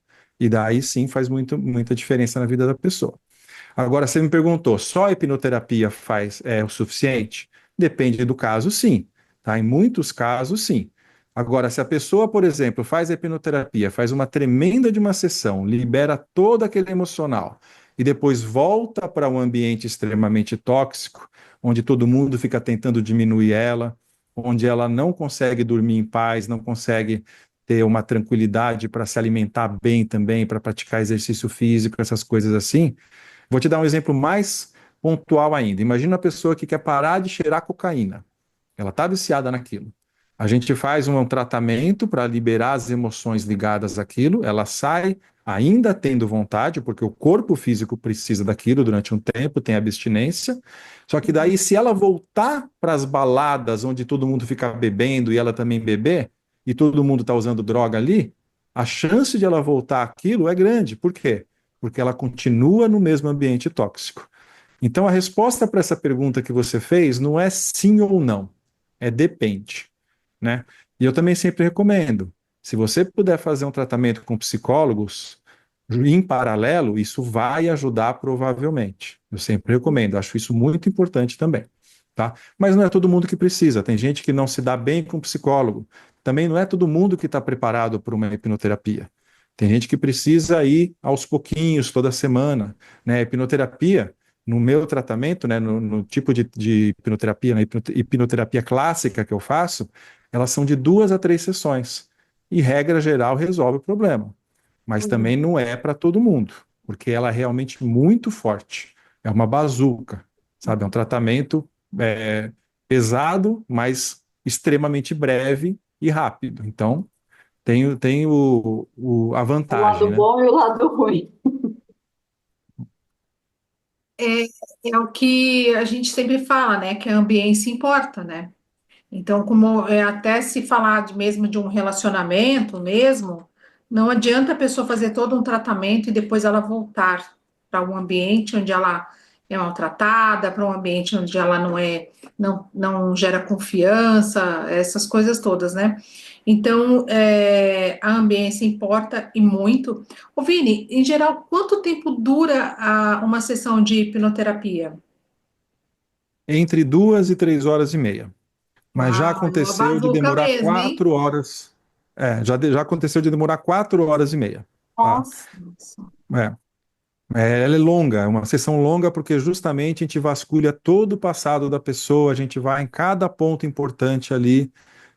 E daí sim faz muita diferença na vida da pessoa. Agora, você me perguntou, só a hipnoterapia é o suficiente? Depende do caso, sim. Tá? Em muitos casos, sim. Agora, se a pessoa, por exemplo, faz a hipnoterapia, faz uma tremenda de uma sessão, libera todo aquele emocional e depois volta para um ambiente extremamente tóxico, onde todo mundo fica tentando diminuir ela, onde ela não consegue dormir em paz, não consegue ter uma tranquilidade para se alimentar bem também, para praticar exercício físico, essas coisas assim. Vou te dar um exemplo mais pontual ainda. Imagina uma pessoa que quer parar de cheirar cocaína. Ela está viciada naquilo. A gente faz um tratamento para liberar as emoções ligadas àquilo, ela sai ainda tendo vontade, porque o corpo físico precisa daquilo durante um tempo, tem abstinência. Só que daí, se ela voltar para as baladas onde todo mundo fica bebendo e ela também beber, e todo mundo está usando droga ali, a chance de ela voltar àquilo é grande. Por quê? Porque ela continua no mesmo ambiente tóxico. Então, a resposta para essa pergunta que você fez não é sim ou não, é depende, né? E eu também sempre recomendo, se você puder fazer um tratamento com psicólogos em paralelo, isso vai ajudar provavelmente. Eu sempre recomendo, acho isso muito importante também, tá? Mas não é todo mundo que precisa, tem gente que não se dá bem com psicólogo, também não é todo mundo que está preparado para uma hipnoterapia. Tem gente que precisa ir aos pouquinhos, toda semana, né? Hipnoterapia, no meu tratamento, né, no tipo de hipnoterapia, na hipnoterapia clássica que eu faço, elas são de 2 a 3 sessões. E, regra geral, resolve o problema. Mas também não é para todo mundo, porque ela é realmente muito forte. É uma bazuca, sabe? É um tratamento pesado, mas extremamente breve e rápido. Então, tem a O vantagem, lado né? bom e o lado ruim. É, é o que a gente sempre fala, né? Que a ambiência importa, né? Então, como até se falar mesmo de um relacionamento mesmo, não adianta a pessoa fazer todo um tratamento e depois ela voltar para um ambiente onde ela é maltratada, para um ambiente onde ela não gera confiança, essas coisas todas, né? Então, a ambiência importa e muito. Ô, Vini, em geral, quanto tempo dura uma sessão de hipnoterapia? Entre 2 e 3 horas e meia. Mas já Uau, é uma aconteceu de bazuca demorar mesmo, hein? 4 horas. Já aconteceu de demorar 4 horas e meia, tá? Nossa. É, ela é longa, é uma sessão longa porque justamente a gente vasculha todo o passado da pessoa, a gente vai em cada ponto importante ali,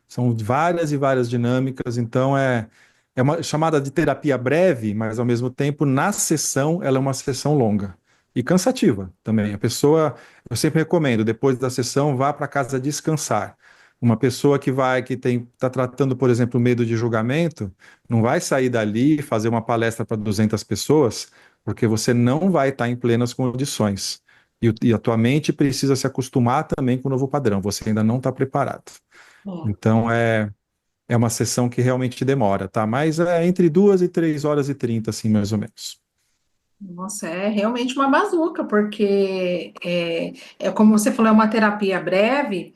são várias e várias dinâmicas, então é uma chamada de terapia breve, mas ao mesmo tempo na sessão ela é uma sessão longa e cansativa também. A pessoa, eu sempre recomendo, depois da sessão, vá para casa descansar. Uma pessoa que está tratando, por exemplo, medo de julgamento, não vai sair dali e fazer uma palestra para 200 pessoas, porque você não vai estar em plenas condições. E a tua mente precisa se acostumar também com o novo padrão, você ainda não está preparado. Então é uma sessão que realmente demora, tá? Mas é entre 2 e 3 horas e 30, assim, mais ou menos. Nossa, é realmente uma bazuca, porque como você falou, é uma terapia breve,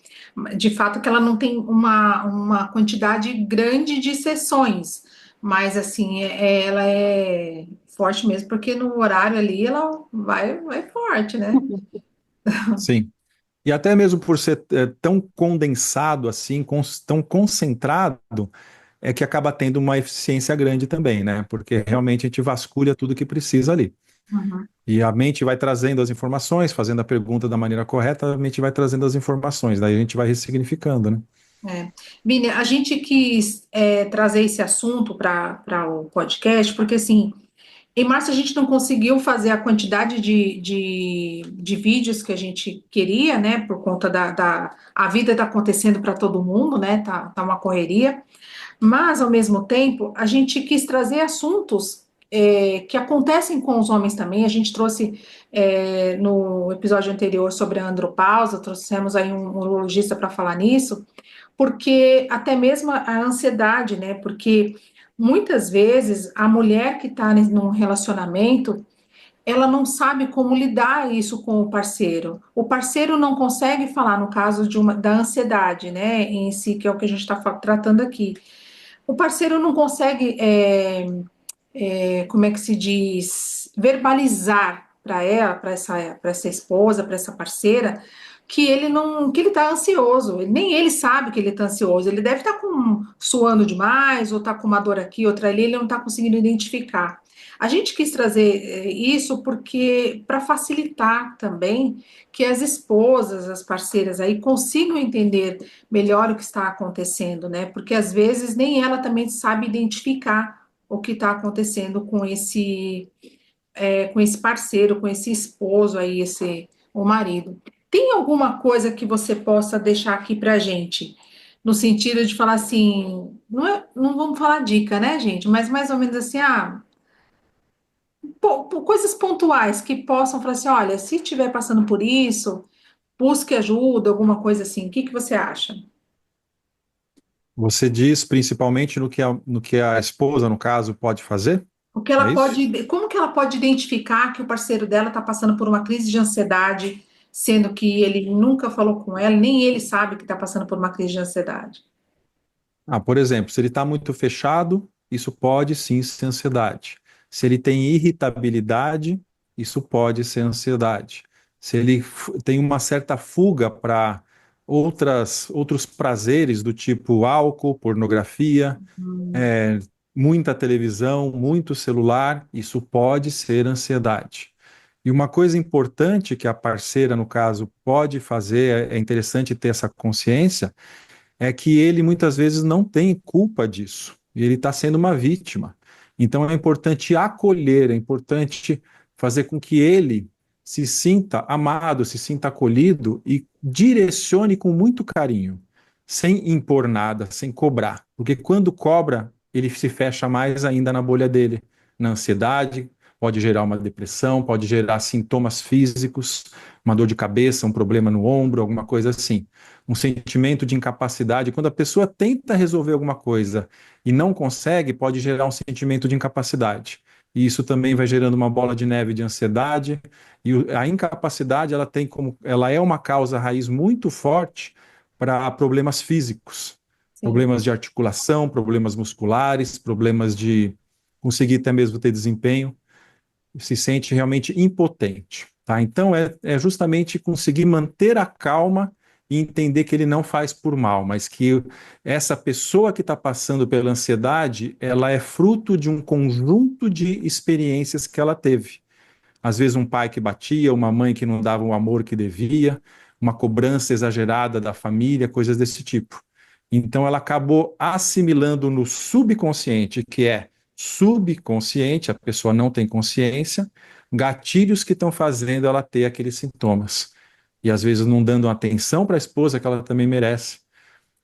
de fato que ela não tem uma quantidade grande de sessões, mas assim, ela é forte mesmo, porque no horário ali ela vai forte, né? Sim. E até mesmo por ser tão condensado assim, tão concentrado, é que acaba tendo uma eficiência grande também, né? Porque realmente a gente vasculha tudo que precisa ali. Uhum. E a mente vai trazendo as informações, fazendo a pergunta da maneira correta, a mente vai trazendo as informações, daí a gente vai ressignificando, né? Bini, a gente quis trazer esse assunto para o podcast, porque assim. Em março a gente não conseguiu fazer a quantidade de vídeos que a gente queria, né? Por conta a vida está acontecendo para todo mundo, né? Tá uma correria. Mas, ao mesmo tempo, a gente quis trazer assuntos que acontecem com os homens também. A gente trouxe no episódio anterior sobre a andropausa, trouxemos aí um urologista para falar nisso, porque até mesmo a ansiedade, né? Porque muitas vezes a mulher que está num relacionamento, ela não sabe como lidar isso com o parceiro. O parceiro não consegue falar, no caso da ansiedade, né, em si, que é o que a gente está tratando aqui. O parceiro não consegue, como é que se diz, verbalizar para ela, para essa esposa, para essa parceira, que ele não, que ele está ansioso. Nem ele sabe que ele está ansioso. Ele deve estar suando demais, ou está com uma dor aqui, outra ali, ele não está conseguindo identificar. A gente quis trazer isso porque para facilitar também que as esposas, as parceiras aí consigam entender melhor o que está acontecendo, né? Porque às vezes nem ela também sabe identificar o que está acontecendo com esse parceiro, com esse esposo aí, o marido. Tem alguma coisa que você possa deixar aqui para gente? No sentido de falar assim, não vamos falar dica, né, gente? Mas mais ou menos assim, coisas pontuais que possam falar assim, olha, se estiver passando por isso, busque ajuda, alguma coisa assim. O que que você acha? Você diz principalmente no que a esposa, no caso, pode fazer? O que É ela isso? pode, como que ela pode identificar que o parceiro dela está passando por uma crise de ansiedade, sendo que ele nunca falou com ela, nem ele sabe que está passando por uma crise de ansiedade? Por exemplo, se ele está muito fechado, isso pode sim ser ansiedade. Se ele tem irritabilidade, isso pode ser ansiedade. Se ele tem uma certa fuga para outros prazeres do tipo álcool, pornografia, é, muita televisão, muito celular, isso pode ser ansiedade. E uma coisa importante que a parceira, no caso, pode fazer, é interessante ter essa consciência, é que ele muitas vezes não tem culpa disso. E ele está sendo uma vítima. Então é importante acolher, é importante fazer com que ele se sinta amado, se sinta acolhido e direcione com muito carinho, sem impor nada, sem cobrar. Porque quando cobra, ele se fecha mais ainda na bolha dele, na ansiedade, pode gerar uma depressão, pode gerar sintomas físicos, uma dor de cabeça, um problema no ombro, alguma coisa assim, um sentimento de incapacidade. Quando a pessoa tenta resolver alguma coisa e não consegue, pode gerar um sentimento de incapacidade. E isso também vai gerando uma bola de neve de ansiedade. E a incapacidade, ela é uma causa raiz muito forte para problemas físicos, Sim. problemas de articulação, problemas musculares, problemas de conseguir até mesmo ter desempenho, se sente realmente impotente, tá? Então é justamente conseguir manter a calma e entender que ele não faz por mal, mas que essa pessoa que está passando pela ansiedade, ela é fruto de um conjunto de experiências que ela teve. Às vezes um pai que batia, uma mãe que não dava o amor que devia, uma cobrança exagerada da família, coisas desse tipo. Então ela acabou assimilando no subconsciente, que é subconsciente, a pessoa não tem consciência, gatilhos que estão fazendo ela ter aqueles sintomas. E às vezes não dando atenção para a esposa que ela também merece.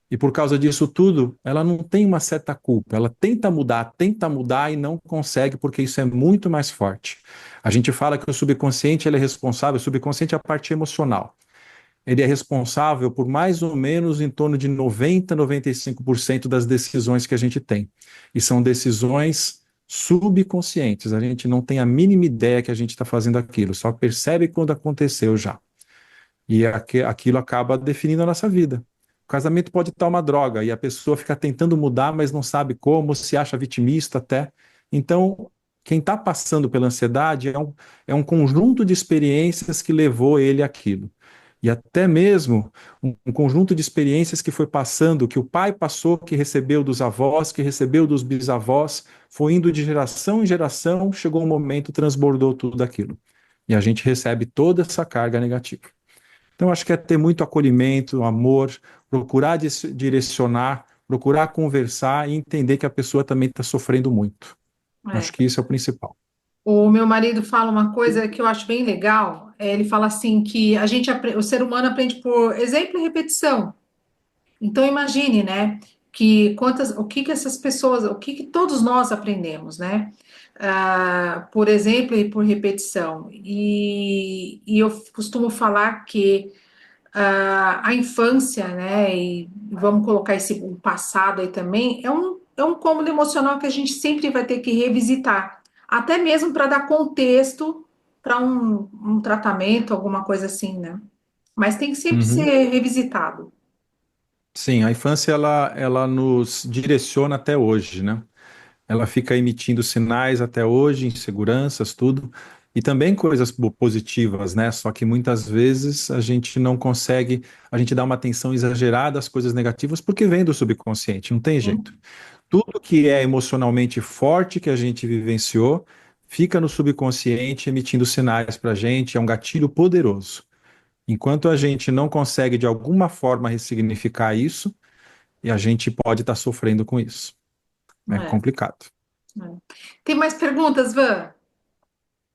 E por causa disso tudo, ela não tem uma certa culpa. Ela tenta mudar e não consegue, porque isso é muito mais forte. A gente fala que o subconsciente ele é responsável, o subconsciente é a parte emocional. Ele é responsável por mais ou menos em torno de 90, 95% das decisões que a gente tem. E são decisões subconscientes. A gente não tem a mínima ideia que a gente está fazendo aquilo, só percebe quando aconteceu já. E aquilo acaba definindo a nossa vida. O casamento pode estar uma droga e a pessoa fica tentando mudar, mas não sabe como, se acha vitimista até. Então, quem está passando pela ansiedade é um conjunto de experiências que levou ele àquilo. E até mesmo um conjunto de experiências que foi passando, que o pai passou, que recebeu dos avós, que recebeu dos bisavós, foi indo de geração em geração, chegou um momento, transbordou tudo aquilo. E a gente recebe toda essa carga negativa. Então, acho que é ter muito acolhimento, amor, procurar direcionar, procurar conversar e entender que a pessoa também está sofrendo muito. É. Acho que isso é o principal. O meu marido fala uma coisa que eu acho bem legal. Ele fala assim que o ser humano aprende por exemplo e repetição. Então imagine, né, o que que essas pessoas, o que que todos nós aprendemos, né? Por exemplo e por repetição. E eu costumo falar que a infância, né, e vamos colocar o passado aí também, é um cômodo emocional que a gente sempre vai ter que revisitar, até mesmo para dar contexto para um tratamento, alguma coisa assim, né? Mas tem que sempre Uhum. ser revisitado. Sim, a infância ela nos direciona até hoje, né? Ela fica emitindo sinais até hoje, inseguranças, tudo, e também coisas positivas, né? Só que muitas vezes a gente não consegue, a gente dá uma atenção exagerada às coisas negativas porque vem do subconsciente, não tem jeito. Tudo que é emocionalmente forte que a gente vivenciou fica no subconsciente emitindo sinais para a gente, é um gatilho poderoso. Enquanto a gente não consegue de alguma forma ressignificar isso, e a gente pode estar sofrendo com isso. É É, complicado. é. Tem mais perguntas, Van?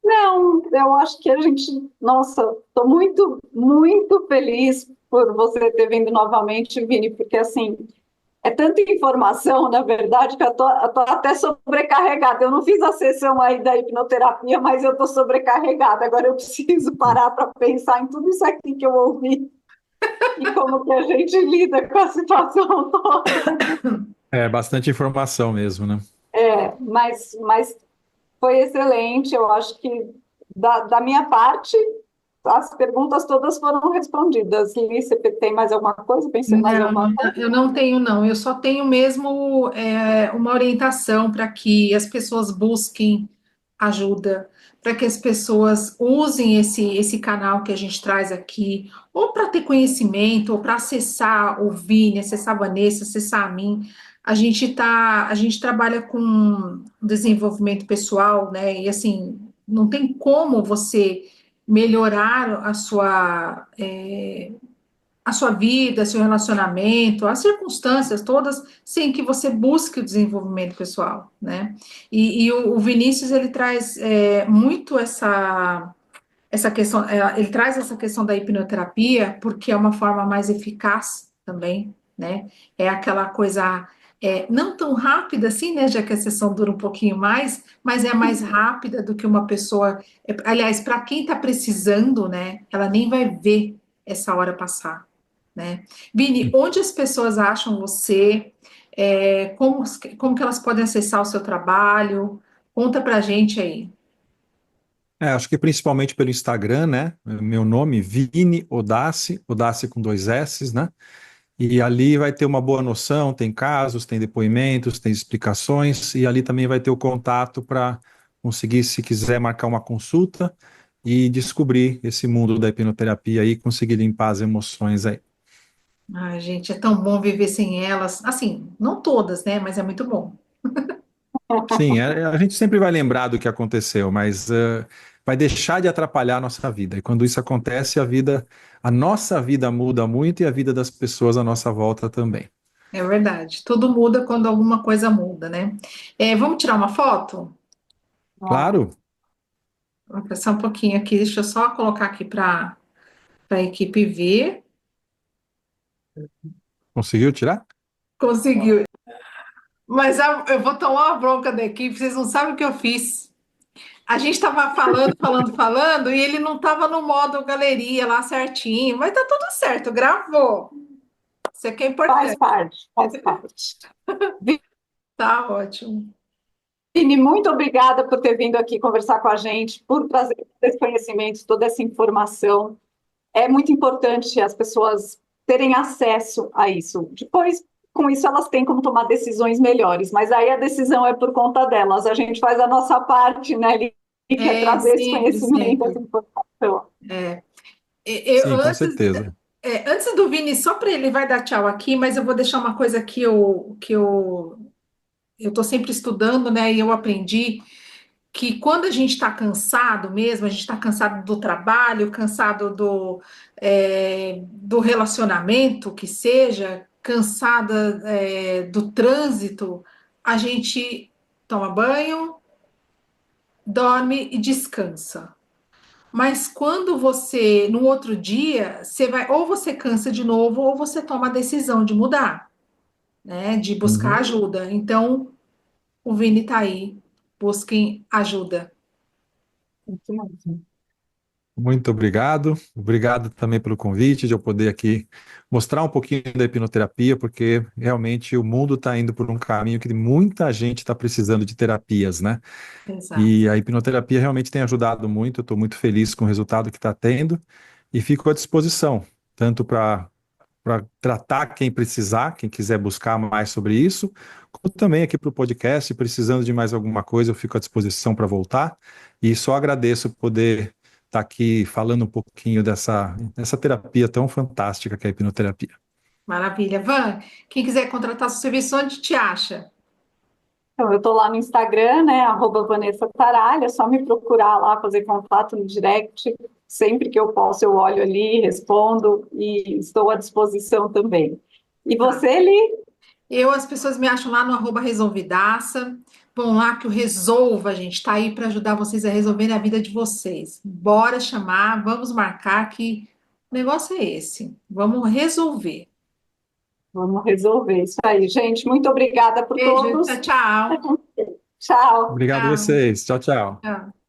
Não, eu acho que a gente, nossa, estou muito, muito feliz por você ter vindo novamente, Vini, porque assim, é tanta informação, na verdade, que eu tô até sobrecarregada. Eu não fiz a sessão aí da hipnoterapia, mas eu estou sobrecarregada. Agora eu preciso parar para pensar em tudo isso aqui que eu ouvi e como que a gente lida com a situação toda. É bastante informação mesmo, né? Mas foi excelente. Eu acho que da minha parte, as perguntas todas foram respondidas. Li, você tem mais alguma coisa? Pensei em mais Não, alguma coisa? eu não tenho, não. Eu só tenho mesmo uma orientação para que as pessoas busquem ajuda, para que as pessoas usem esse canal que a gente traz aqui, ou para ter conhecimento, ou para acessar o Vini, acessar a Vanessa, acessar a mim. A gente trabalha com desenvolvimento pessoal, né? E assim, não tem como você melhorar a sua vida, seu relacionamento, as circunstâncias todas, sem que você busque o desenvolvimento pessoal, né? E o Vinícius, ele traz muito essa questão, ele traz essa questão da hipnoterapia, porque é uma forma mais eficaz também, né? É aquela coisa não tão rápida assim, né? Já que a sessão dura um pouquinho mais, mas é mais rápida do que uma pessoa. Aliás, para quem está precisando, né? Ela nem vai ver essa hora passar, né? Vini, onde as pessoas acham você? Como que elas podem acessar o seu trabalho? Conta pra gente aí. Acho que principalmente pelo Instagram, né? Meu nome, Vini Odassi, Odassi com dois S's, né? E ali vai ter uma boa noção, tem casos, tem depoimentos, tem explicações, e ali também vai ter o contato para conseguir, se quiser, marcar uma consulta e descobrir esse mundo da hipnoterapia e conseguir limpar as emoções aí. Ai, gente, é tão bom viver sem elas. Assim, não todas, né? Mas é muito bom. Sim, a gente sempre vai lembrar do que aconteceu, mas vai deixar de atrapalhar a nossa vida. E quando isso acontece, a nossa vida muda muito e a vida das pessoas à nossa volta também. É verdade. Tudo muda quando alguma coisa muda, né? Vamos tirar uma foto? Vamos. Claro, Vou passar um pouquinho aqui. Deixa eu só colocar aqui para a equipe ver. conseguiu tirar? Conseguiu. Mas eu vou tomar uma bronca da equipe. Vocês não sabem o que eu fiz. A gente estava falando, e ele não estava no modo galeria lá certinho. Mas tá tudo certo, gravou. Isso aqui é Faz importante. parte, faz parte. Tá ótimo. Vini, muito obrigada por ter vindo aqui conversar com a gente, por trazer todo esse conhecimento, toda essa informação. É muito importante as pessoas terem acesso a isso. Depois, com isso, elas têm como tomar decisões melhores, mas aí a decisão é por conta delas. A gente faz a nossa parte, né, Li, que é trazer esse Sempre, conhecimento, sempre. essa informação. É. Sim, com Antes, certeza. antes do Vini, só para ele vai dar tchau aqui, mas eu vou deixar uma coisa que eu estou sempre estudando, né? E eu aprendi que quando a gente está cansado mesmo, a gente está cansado do trabalho, cansado do relacionamento, que seja, cansada, do trânsito, a gente toma banho, dorme e descansa. Mas quando você, no outro dia, você vai, ou você cansa de novo, ou você toma a decisão de mudar, né? De buscar Uhum. ajuda. Então, o Vini tá aí. Busquem ajuda. Isso mesmo. Muito obrigado. Obrigado também pelo convite de eu poder aqui mostrar um pouquinho da hipnoterapia, porque realmente o mundo está indo por um caminho que muita gente está precisando de terapias, né? Exato. E a hipnoterapia realmente tem ajudado muito. Eu estou muito feliz com o resultado que está tendo e fico à disposição, tanto para tratar quem precisar, quem quiser buscar mais sobre isso, como também aqui para o podcast, precisando de mais alguma coisa, eu fico à disposição para voltar. E só agradeço poder estar aqui falando um pouquinho dessa terapia tão fantástica que é a hipnoterapia. Maravilha. Van, quem quiser contratar seu serviço, onde te acha? Então, eu estou lá no Instagram, né, @Vanessa Taralha, é só me procurar lá, fazer contato no direct. Sempre que eu posso, eu olho ali, respondo e estou à disposição também. E Tá. você, Li? As pessoas me acham lá no @resolvidaça. Vão lá que o Resolva, gente, tá aí para ajudar vocês a resolverem a vida de vocês. Bora chamar, vamos marcar que o negócio é esse. Vamos resolver. Vamos resolver isso aí. Gente, muito obrigada por Beijo, tchau, todos. tchau. Tchau. Obrigado a Tchau, vocês. Tchau, tchau. tchau.